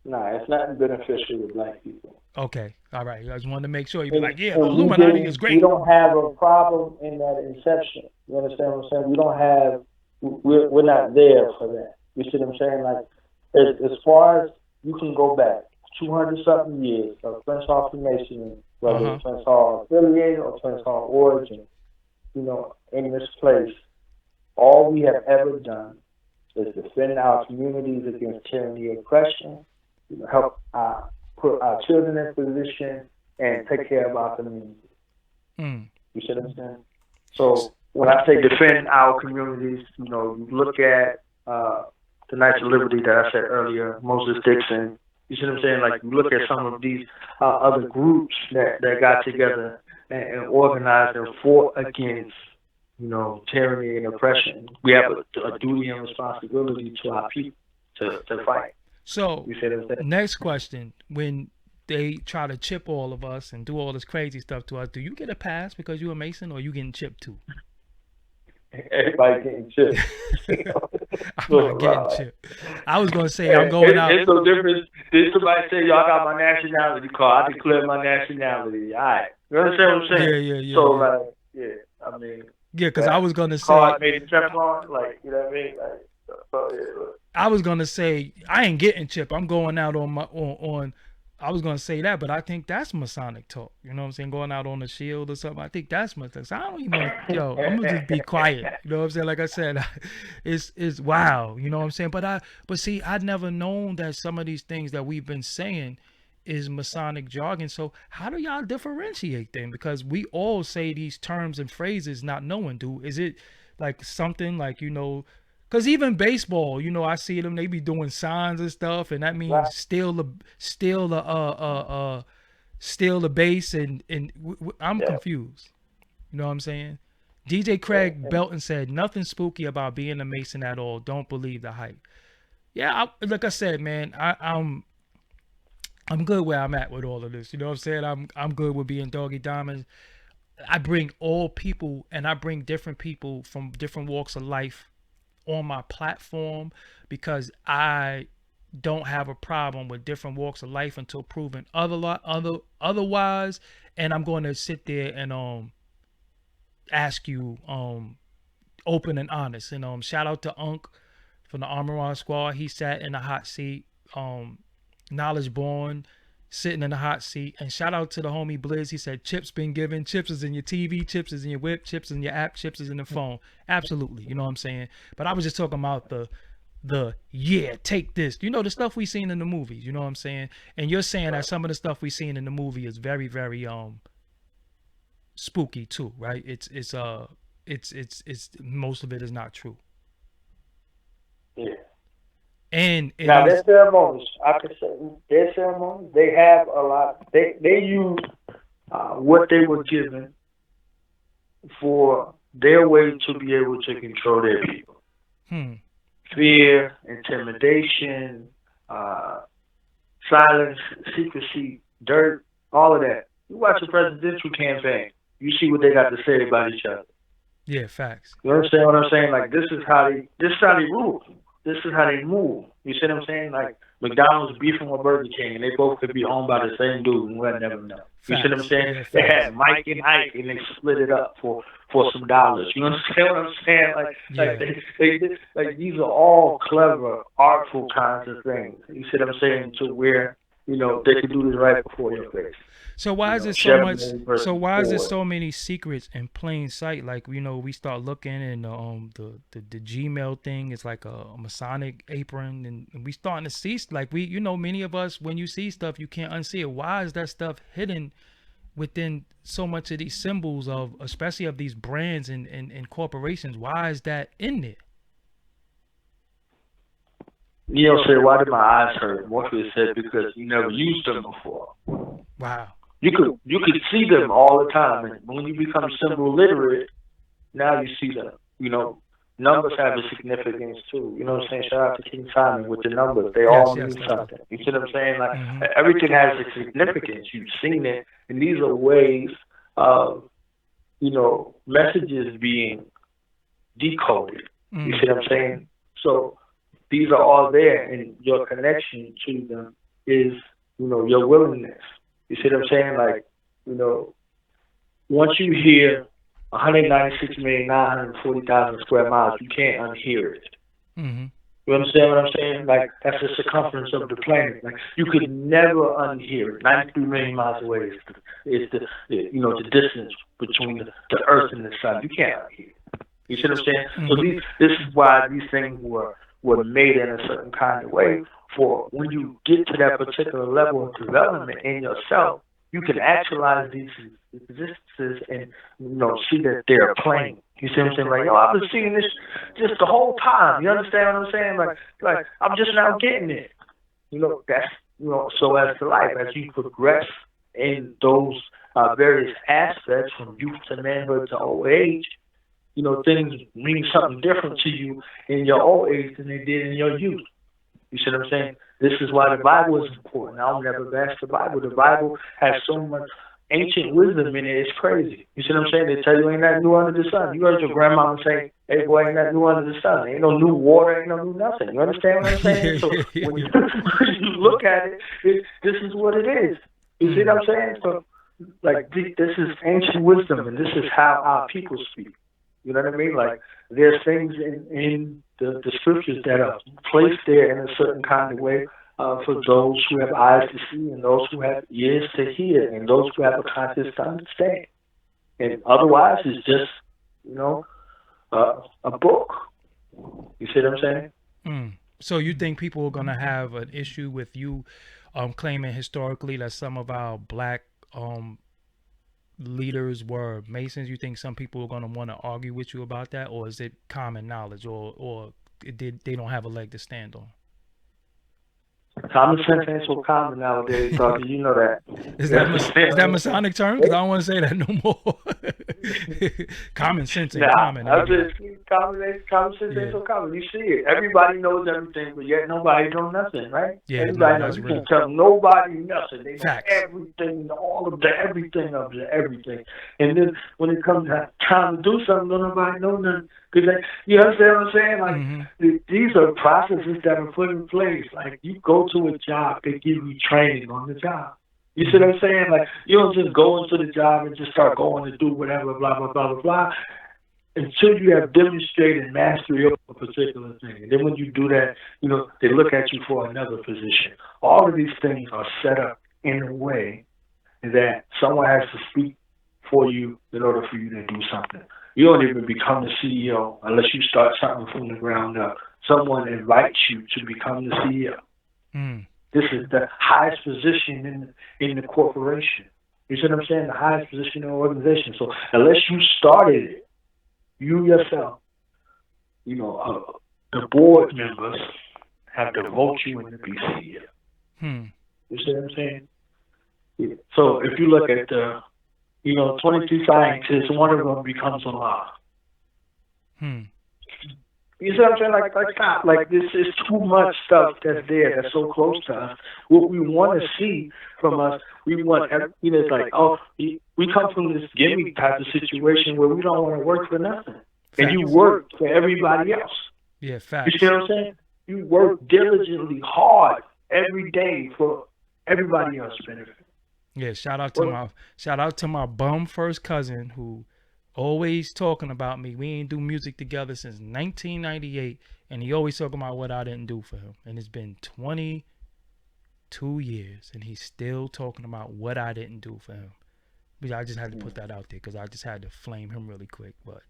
[SPEAKER 3] Nah, it's not beneficial to black people.
[SPEAKER 1] Okay. All right. I just wanted to make sure. You'd be like, yeah, the Illuminati is great.
[SPEAKER 3] We don't have a problem in that inception. You understand what I'm saying? We don't have, we're not there for that. You see what I'm saying? Like, as far as you can go back 200-something years of Prince Hall Freemasonry, whether it's Prince Hall affiliated or Prince Hall origin, in this place, all we have ever done is defend our communities against tyranny and oppression, help put our children in position, and take care of our community. You see what I'm saying? So when I say defend our communities, you look at the Knights of Liberty that I said earlier, Moses Dixon. You see what I'm saying? Like, you look at some of these other groups that got together and organized and fought against, tyranny and oppression. We have a duty and responsibility to our people to fight.
[SPEAKER 1] So,
[SPEAKER 3] you see what I'm saying?
[SPEAKER 1] Next question: when they try to chip all of us and do all this crazy stuff to us, do you get a pass because you're a Mason, or you getting chipped too?
[SPEAKER 3] Everybody getting chipped.
[SPEAKER 1] I'm not getting chipped. I was gonna say I'm going out.
[SPEAKER 3] It's no difference. Did somebody say, y'all got my nationality card? I declare my nationality. All right. You understand what I'm saying?
[SPEAKER 1] Yeah.
[SPEAKER 3] So, I mean.
[SPEAKER 1] Yeah, because I was gonna say.
[SPEAKER 3] Card made a Teflon, like, you know what I mean?
[SPEAKER 1] I was gonna say I ain't getting chipped. I'm going out on. I was gonna say that, but I think that's Masonic talk. You know what I'm saying? Going out on the shield or something. I think that's Masonic. So I don't even. I'm gonna just be quiet. You know what I'm saying? Like I said, it's wow. You know what I'm saying? But see, I'd never known that some of these things that we've been saying is Masonic jargon. So how do y'all differentiate them? Because we all say these terms and phrases not knowing. Is it like something like because even baseball, I see them, they be doing signs and stuff, and that means right. steal the base, and I'm confused. You know what I'm saying? DJ Craig Belton said, nothing spooky about being a Mason at all. Don't believe the hype. Yeah, like I said, man, I'm good where I'm at with all of this. You know what I'm saying? I'm good with being Doggie Diamonds. I bring all people, and I bring different people from different walks of life on my platform, because I don't have a problem with different walks of life until proven otherwise. And I'm going to sit there and ask you open and honest. And shout out to Unc from the Armoron Squad. He sat in the hot seat. Knowledgeborn sitting in the hot seat. And shout out to the homie Blizz. He said chips been given. Chips is in your TV, chips is in your whip, chips is in your app, chips is in the phone. Absolutely. You know what I'm saying? But I was just talking about the take this, you know, the stuff we seen in the movies, you know what I'm saying? And you're saying that some of the stuff we seen in the movie is very, very spooky too, right? It's most of it is not true.
[SPEAKER 3] Yeah.
[SPEAKER 1] And
[SPEAKER 3] now their ceremonies, I could say their ceremonies, they have a lot. They use what they were given for their way to be able to control their people. Fear, intimidation, silence, secrecy, dirt, all of that. You watch a presidential campaign, you see what they got to say about each other.
[SPEAKER 1] Yeah, facts.
[SPEAKER 3] You understand what I'm saying? Like this is how they rule. This is how they move. You see what I'm saying? Like McDonald's beefing with Burger King, and they both could be owned by the same dude, and we'll never know. You see what I'm saying?
[SPEAKER 1] Yeah,
[SPEAKER 3] they had Mike and Ike, and they split it up for some dollars. You understand what I'm saying? Like these are all clever, artful kinds of things. You see what I'm saying? To where they could do this right before your face.
[SPEAKER 1] So why is it so much? So why is there so many secrets in plain sight? Like we start looking, and the Gmail thing is like a Masonic apron, and we starting to see like many of us, when you see stuff you can't unsee it. Why is that stuff hidden within so much of these symbols of, especially of these brands and corporations? Why is that in there?
[SPEAKER 3] Say, why did my eyes hurt? Morpheus said, because you never used them before.
[SPEAKER 1] Wow.
[SPEAKER 3] You could see them all the time, and when you become symbol literate, now you see them. Numbers have a significance too. You know what I'm saying? Shout out to King Simon with the numbers. They all mean something. You see what I'm saying? Like everything has a significance. You've seen it, and these are ways of messages being decoded. You see what I'm saying? So these are all there, and your connection to them is your willingness. You see what I'm saying? Like, once you hear 196,940,000 square miles, you can't unhear it. You understand what I'm saying? Like, that's the circumference of the planet. Like, you could never unhear it. 93 million miles away is the distance between the Earth and the Sun. You can't unhear it. You see what I'm saying? So this is why these things were made in a certain kind of way. For when you get to that particular level of development in yourself, you can actualize these existences and see that they're playing. You see what I'm saying? Like, I've been seeing this just the whole time. You understand what I'm saying? Like I'm just now getting it. That's so as to life, as you progress in those various aspects from youth to manhood to old age, things mean something different to you in your old age than they did in your youth. You see what I'm saying? This is why the Bible is important. I'll never bash the Bible. The Bible has so much ancient wisdom in it. It's crazy. You see what I'm saying? They tell you ain't nothing new under the sun. You heard your grandmama say, hey, boy, ain't nothing new under the sun. Ain't no new water, ain't no new nothing. You understand what I'm saying? So when you look at it, this is what it is. You see what I'm saying? So, like, this is ancient wisdom, and this is how our people speak. You know what I mean? Like, there's things in the scriptures that are placed there in a certain kind of way for those who have eyes to see, and those who have ears to hear, and those who have a conscience to understand. And otherwise, it's just, a book. You see what I'm saying?
[SPEAKER 1] So you think people are going to have an issue with you claiming historically that some of our black leaders were Masons? You think some people are going to want to argue with you about that, or is it common knowledge, or they don't have a leg to stand on?
[SPEAKER 3] Common sense ain't so common nowadays, Doggie. You know that.
[SPEAKER 1] Is that Masonic term? Because I don't want to say that no more. Common sense ain't common.
[SPEAKER 3] Common sense ain't so common. You see it. Everybody knows everything, but yet nobody knows nothing, right?
[SPEAKER 1] Yeah,
[SPEAKER 3] everybody knows. You can tell nobody nothing. They know
[SPEAKER 1] Facts.
[SPEAKER 3] everything, all of the everything of the everything. And then when it comes time to do something, nobody knows nothing. You understand what I'm saying? Like, these are processes that are put in place. Like, you go to a job, they give you training on the job. You see what I'm saying? Like, you don't just go into the job and just start going to do whatever, blah, blah, blah, blah, blah, until you have demonstrated mastery of a particular thing. And then when you do that, they look at you for another position. All of these things are set up in a way that someone has to speak for you in order for you to do something. You don't even become the CEO unless you start something from the ground up. someone invites you to become the CEO.
[SPEAKER 1] Mm.
[SPEAKER 3] This is the highest position in the corporation. You see what I'm saying? The highest position in the organization. So unless you started it, you yourself, the board members have to vote you in to be CEO. You see what I'm saying? Yeah. So if you look at the, 22 scientists, one of them becomes a law. You see what I'm saying? Like this is too much stuff that's there, that's so close to us. What we want to see from us, we want, it's like, we come from this gimmick type of situation where we don't want to work for nothing. Facts. And you work for everybody else.
[SPEAKER 1] Yeah, facts.
[SPEAKER 3] You see what I'm saying? You work diligently hard every day for everybody else's benefit.
[SPEAKER 1] Yeah, shout out to my bum first cousin who always talking about me. We ain't do music together since 1998, and he always talking about what I didn't do for him. And it's been 22 years, and he's still talking about what I didn't do for him. But I just had to put that out there because I just had to flame him really quick. But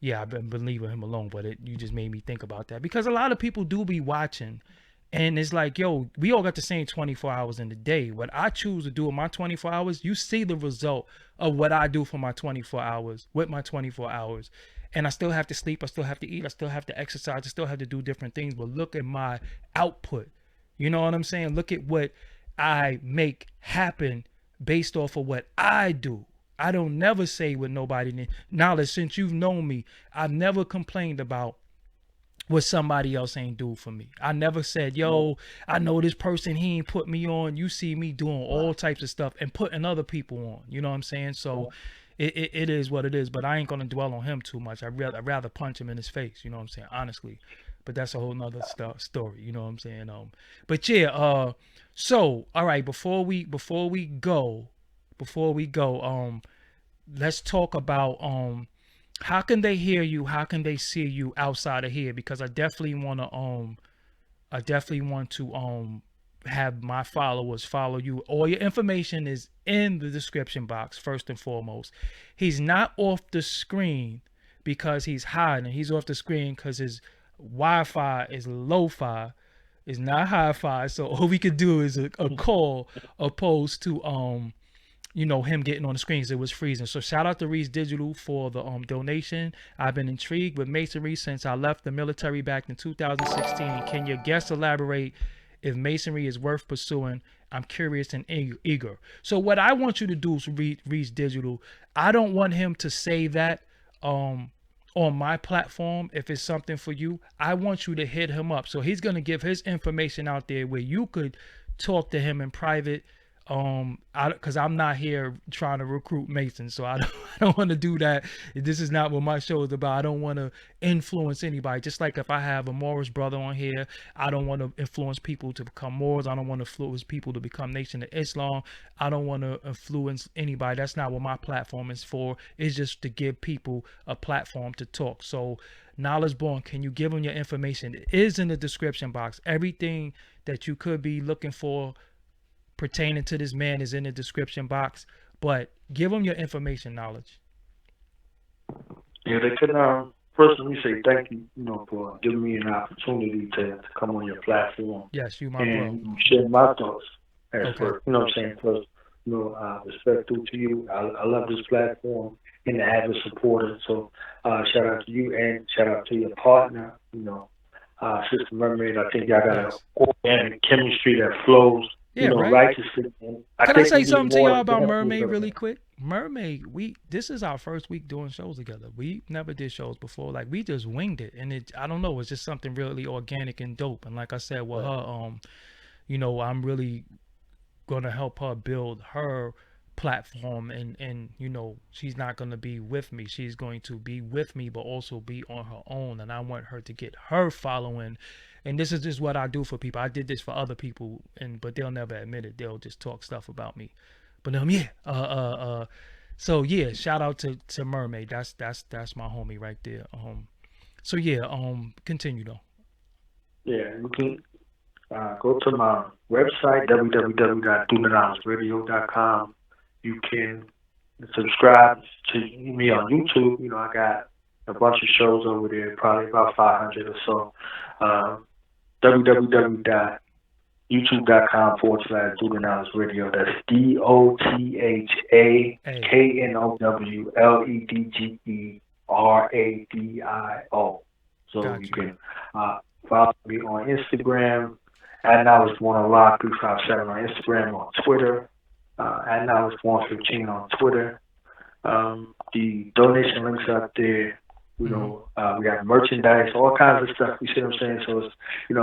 [SPEAKER 1] yeah, I've been leaving him alone. But you just made me think about that because a lot of people do be watching. And it's like, yo, we all got the same 24 hours in the day. What I choose to do in my 24 hours, you see the result of what I do for my 24 hours, with my 24 hours. And I still have to sleep. I still have to eat. I still have to exercise. I still have to do different things. But look at my output. You know what I'm saying? Look at what I make happen based off of what I do. I don't never say with nobody. Knowledge, since you've known me, I've never complained about what somebody else ain't do for me. I never said, yo, I know this person, he ain't put me on. You see me doing all types of stuff and putting other people on. You know what I'm saying? So it is what it is, but I ain't gonna dwell on him too much. I'd rather punch him in his face, you know what I'm saying? Honestly. But that's a whole nother story, you know what I'm saying? But yeah, so all right, before we go, let's talk about how can they hear you? How can they see you outside of here? Because I definitely want to have my followers follow you. All your information is in the description box, first and foremost. He's not off the screen because he's hiding. He's off the screen because his Wi-Fi is lo-fi. It's not hi-fi. So all we could do is a call opposed to him getting on the screens. It was freezing. So shout out to Reese Digital for the donation. I've been intrigued with masonry since I left the military back in 2016. Can your guest elaborate if masonry is worth pursuing? I'm curious and eager. So what I want you to do is Reese Digital. I don't want him to say that on my platform. If it's something for you, I want you to hit him up. So he's going to give his information out there where you could talk to him in private. Because I'm not here trying to recruit Masons, so I don't want to do that. This is not what my show is about. I don't want to influence anybody. Just like if I have a Moorish brother on here, I don't want to influence people to become Moors. I don't want to influence people to become Nation of Islam. I don't want to influence anybody. That's not what my platform is for. It's just to give people a platform to talk. So, Knowledge Born, can you give them your information? It is in the description box. Everything that you could be looking for pertaining to this man is in the description box, but give them your information, Knowledge.
[SPEAKER 3] Yeah, they can. First, let me say thank you, for giving me an opportunity to come on your platform.
[SPEAKER 1] Yes, you, my
[SPEAKER 3] and
[SPEAKER 1] bro.
[SPEAKER 3] Share my thoughts.
[SPEAKER 1] Okay.
[SPEAKER 3] First, you know what I'm saying? First, respectful to you. I love this platform and the avid supporter. So, shout out to you and shout out to your partner. Sister Mermaid. I think y'all got an organic chemistry that flows.
[SPEAKER 1] Yeah, right.
[SPEAKER 3] Righteously.
[SPEAKER 1] Can I say something to y'all about Mermaid really quick? Mermaid, this is our first week doing shows together. We never did shows before. Like, we just winged it, and I don't know, it's just something really organic and dope. And like I said, with her, I'm really gonna help her build her platform, and she's not gonna be with me. She's going to be with me, but also be on her own. And I want her to get her following. And this is just what I do for people. I did this for other people, but they'll never admit it. They'll just talk stuff about me. But so yeah, shout out to Mermaid. That's my homie right there. So yeah, continue though.
[SPEAKER 3] Yeah, you can go to my website www.doknowledgeradio.com. You can subscribe to me on YouTube. I got a bunch of shows over there, probably about 500 or so. www.youtube.com/Doggie Radio. That's DOTHAKNOWLEDGERADIO. So
[SPEAKER 1] Gotcha.
[SPEAKER 3] you can follow me on Instagram at knowledgebornallah 357 on Instagram, on Twitter, at knowledgeborn15 on Twitter. The donation links out there. You know, we got merchandise, all kinds of stuff. You see what I'm saying? So it's, you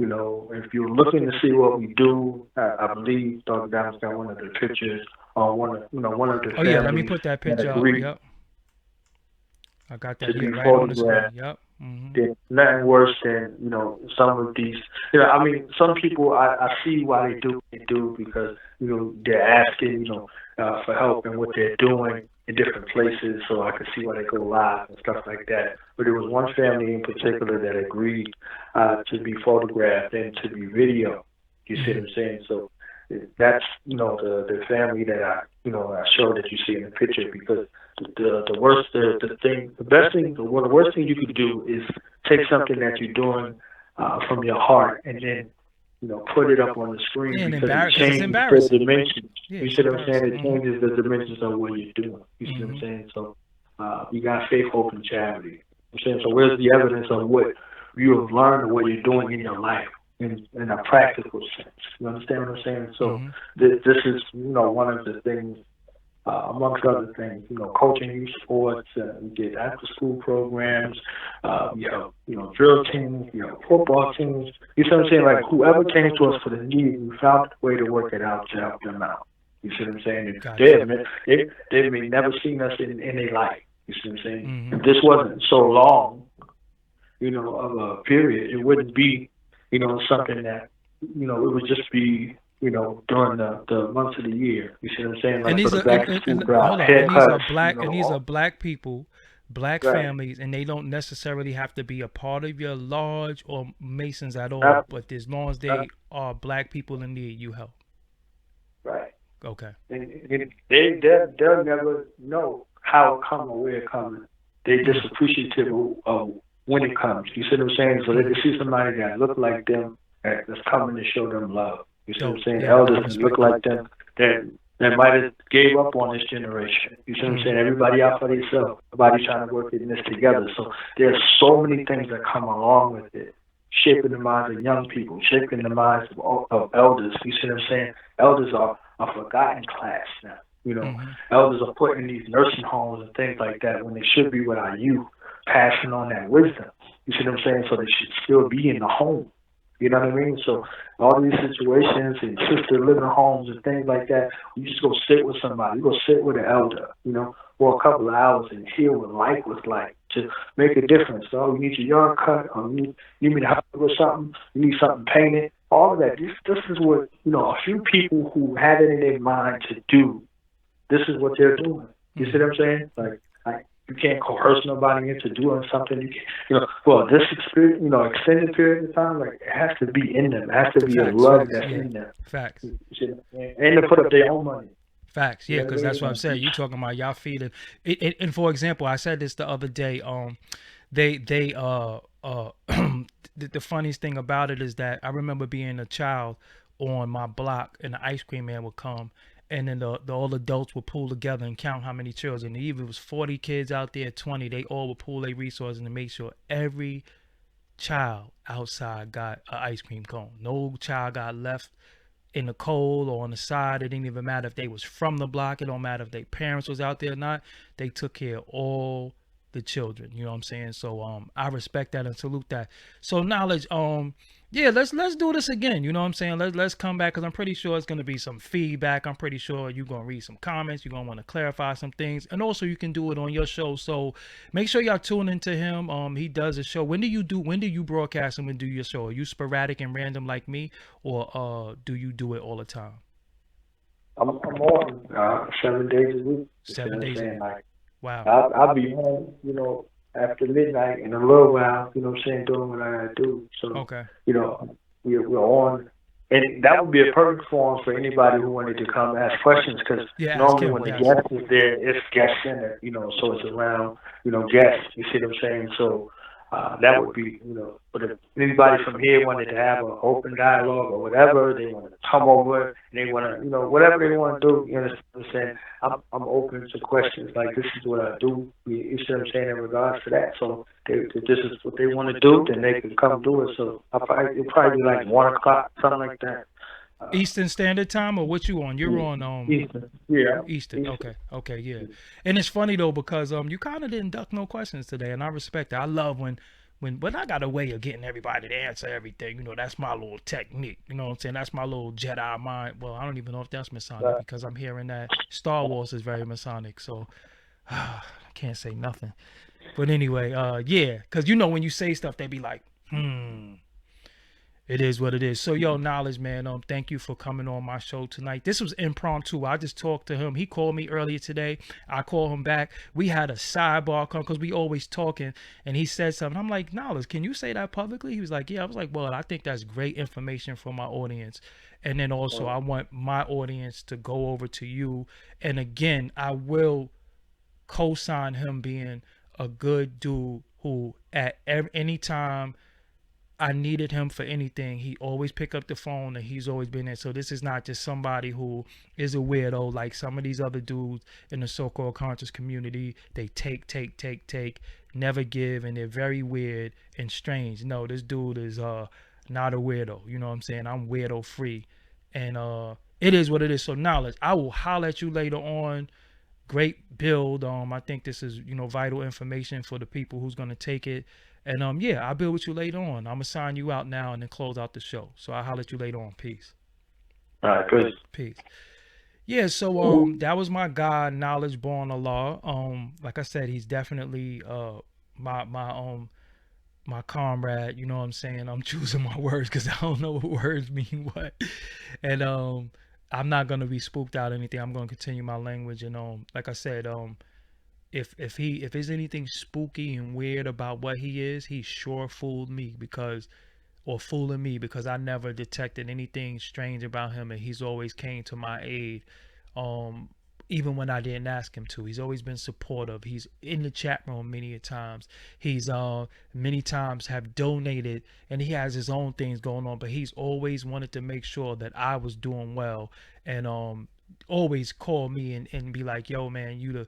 [SPEAKER 3] know, if you're looking to see what we do, I believe Doggie got one of the pictures on one of the
[SPEAKER 1] Oh yeah, let me put that picture up. Yep. I got that here right on the screen. Yep.
[SPEAKER 3] There's nothing worse than, you know, some of these. You know, I mean, some people I see why they do what they do because, you know, they're asking, you know, for help in what they're doing in different places, so I could see why they go live and stuff like that. But there was one family in particular that agreed to be photographed and to be videoed. You see what I'm saying? So that's, you know, the family that I showed that you see in the picture, because the worst thing you could do is take something that you're doing from your heart and then, you know, put it up on the screen, because it changes the dimensions.
[SPEAKER 1] Yeah,
[SPEAKER 3] you see what I'm saying? It changes the dimensions of what you're doing. You see what I'm saying? So you got faith, hope, and charity. I'm saying, so where's the evidence of what you have learned or what you're doing in your life in a practical sense? You understand what I'm saying? So this is, you know, one of the things, amongst other things, you know, coaching youth sports, we did after school programs, you have, you know, drill teams, you know, football teams. You see what I'm saying? Like, whoever came to us for the need, we found a way to work it out to help them out. You see what I'm saying? Gotcha. They may never seen us in their life. You see what I'm saying? If this wasn't so long, you know, of a period, it wouldn't be, you know, something that, you know, it would just be, you know, during the months of the year. You see what I'm saying? Like,
[SPEAKER 1] and these are black people, black families, and they don't necessarily have to be a part of your lodge or Masons at all. But as long as they are black people in need, you help.
[SPEAKER 3] Right.
[SPEAKER 1] Okay.
[SPEAKER 3] And they'll never know how it come or where it comes. They're just appreciative of when it comes. You see what I'm saying? So they can see somebody that look like them that's coming to show them love. You see what I'm saying? Elders that look like them that might have gave up on this generation. You see what I'm saying? Everybody out for themselves. Everybody trying to work in this together. So there's so many things that come along with it, shaping the minds of young people, shaping the minds of elders. You see what I'm saying? Elders are a forgotten class now. You know, elders are put in these nursing homes and things like that when they should be with our youth, passing on that wisdom. You see what I'm saying? So they should still be in the home. You know what I mean? So all these situations and sister living homes and things like that, you just go sit with somebody. You go sit with an elder, you know, for a couple of hours and hear what life was like to make a difference. So you need your yard cut, or you need help with something, you need something painted, all of that. This is what, you know, a few people who have it in their mind to do, this is what they're doing. You see what I'm saying? Like you can't coerce nobody into doing something. You know, well, this experience, you know, extended period of time, like, it has to be in them. It has to be a love that's in them.
[SPEAKER 1] Facts.
[SPEAKER 3] And to put up their own money.
[SPEAKER 1] Facts. Yeah, because that's what I'm saying. You talking about y'all feeding. And for example, I said this the other day. The funniest thing about it is that I remember being a child on my block, and the ice cream man would come. And then the all adults would pull together and count how many children. And even if it was 40 kids out there, 20, they all would pool their resources and make sure every child outside got an ice cream cone. No child got left in the cold or on the side. It didn't even matter if they was from the block. It don't matter if their parents was out there or not. They took care of all the children. You know what I'm saying? So I respect that and salute that. So Knowledge, yeah, let's do this again. You know what I'm saying? Let's come back, because I'm pretty sure it's going to be some feedback. I'm pretty sure you're going to read some comments. You're going to want to clarify some things. And also you can do it on your show. So make sure y'all tune into him. He does a show. When do you broadcast and when do your show? Are you sporadic and random like me, or do you do it all the time?
[SPEAKER 3] I'm on 7 days a week.
[SPEAKER 1] 7 days a week.
[SPEAKER 3] Like,
[SPEAKER 1] wow.
[SPEAKER 3] I'll be home, you know, after midnight in a little while, you know what I'm saying, doing what I gotta do. So,
[SPEAKER 1] okay.
[SPEAKER 3] You know, we're on And that would be a perfect forum for anybody who wanted to come ask questions, because normally when the guest is there, it's guest centered, so it's around, guests. You see what I'm saying? So that would be, but if anybody from here wanted to have an open dialogue or whatever, they want to come over, and they want to, whatever they want to do, you understand what I'm saying? I'm open to questions like, this is what I do, you see what I'm saying, in regards to that. So if this is what they want to do, then they can come do it. So it'll probably be like 1 o'clock, something like that.
[SPEAKER 1] Eastern Standard Time, or what you on? You're on
[SPEAKER 3] Eastern. Yeah.
[SPEAKER 1] Eastern. Okay, yeah. And it's funny though, because you kind of didn't duck no questions today, and I respect it. I love when I got a way of getting everybody to answer everything. That's my little technique. You know what I'm saying? That's my little Jedi mind. Well, I don't even know if that's Masonic, because I'm hearing that Star Wars is very Masonic, so I can't say nothing. But anyway, yeah, because when you say stuff, they be like, It is what it is. So, Knowledge, man, thank you for coming on my show tonight. This was impromptu. I just talked to him. He called me earlier today. I called him back. We had a sidebar come, because we always talking, and he said something. I'm like, Knowledge, can you say that publicly? He was like, yeah. I was like, well, I think that's great information for my audience. And then also I want my audience to go over to you. And again, I will co-sign him being a good dude who at any time I needed him for anything, he always pick up the phone, and he's always been there. So this is not just somebody who is a weirdo like some of these other dudes in the so-called conscious community. They take, never give, and they're very weird and strange. No, this dude is not a weirdo. You know what I'm saying? I'm weirdo free. And it is what it is. So Knowledge, I will holler at you later on. Great build. I think this is, vital information for the people who's going to take it. And yeah, I'll build with you later on. I'm gonna sign you out now and then close out the show. So I'll holler at you later on. Peace.
[SPEAKER 3] All right,
[SPEAKER 1] peace. Yeah, so that was my guy, knowledgebornallah. Like I said, he's definitely my comrade. You know what I'm saying? I'm choosing my words because I don't know what words mean what. And I'm not gonna be spooked out or anything. I'm gonna continue my language. And like I said, if there's anything spooky and weird about what he is, he sure fooling me because I never detected anything strange about him, and he's always came to my aid, even when I didn't ask him to. He's always been supportive. He's in the chat room many a times. He's many times have donated, and he has his own things going on, but he's always wanted to make sure that I was doing well, and always call me and be like, yo man, you the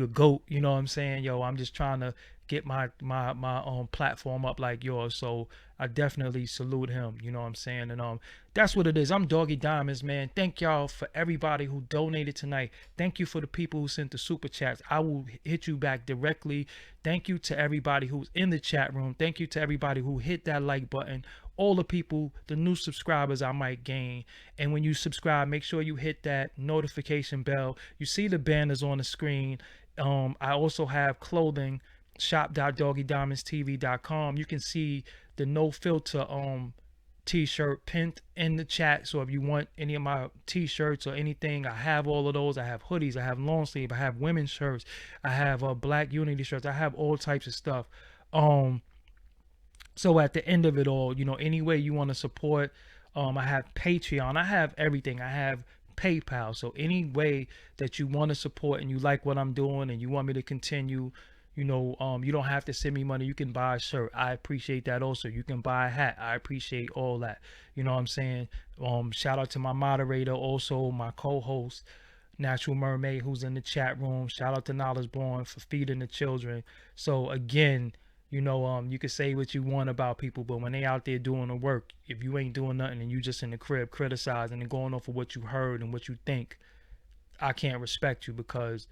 [SPEAKER 1] GOAT, you know what I'm saying? Yo, I'm just trying to get my own platform up like yours. So I definitely salute him, you know what I'm saying? And that's what it is. I'm Doggie Diamonds, man. Thank y'all for everybody who donated tonight. Thank you for the people who sent the super chats. I will hit you back directly. Thank you to everybody who's in the chat room. Thank you to everybody who hit that like button. All the people, the new subscribers I might gain. And when you subscribe, make sure you hit that notification bell. You see the banners on the screen. I also have clothing, shop.doggiediamondstv.com. You can see the no filter t-shirt pinned in the chat. So if you want any of my t-shirts or anything, I have all of those. I have hoodies, I have long sleeve, I have women's shirts, I have black unity shirts, I have all types of stuff. So at the end of it all, any way you want to support, I have Patreon, I have everything. I have PayPal. So any way that you want to support and you like what I'm doing and you want me to continue, you don't have to send me money. You can buy a shirt. I appreciate that also. You can buy a hat. I appreciate all that. You know what I'm saying? Shout out to my moderator, also my co-host, Natural Mermaid, who's in the chat room. Shout out to Knowledge Born for feeding the children. So again, you can say what you want about people, but when they out there doing the work, if you ain't doing nothing and you just in the crib criticizing and going off of what you heard and what you think, I can't respect you, because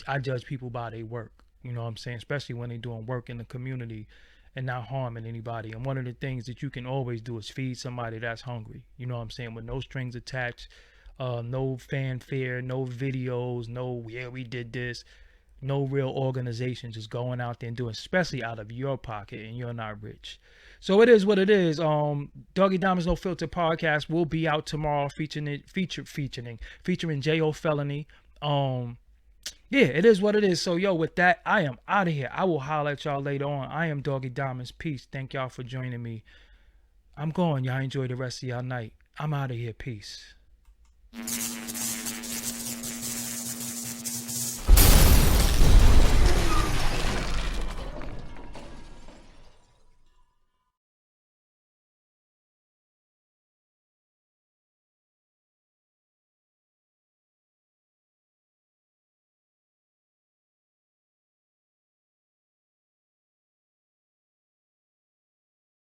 [SPEAKER 1] I judge people by their work. You know what I'm saying? Especially when they're doing work in the community and not harming anybody. And one of the things that you can always do is feed somebody that's hungry. You know what I'm saying? With no strings attached, no fanfare, no videos, no, yeah, we did this. No real organization, just going out there and doing, especially out of your pocket, and you're not rich. So it is what it is. Doggie Diamonds No Filter podcast will be out tomorrow, featuring J.O. Felony. Yeah, it is what it is. So with that, I am out of here. I will holler at y'all later on. I am Doggie Diamonds. Peace. Thank y'all for joining me. I'm going. Y'all enjoy the rest of y'all night. I'm out of here. Peace.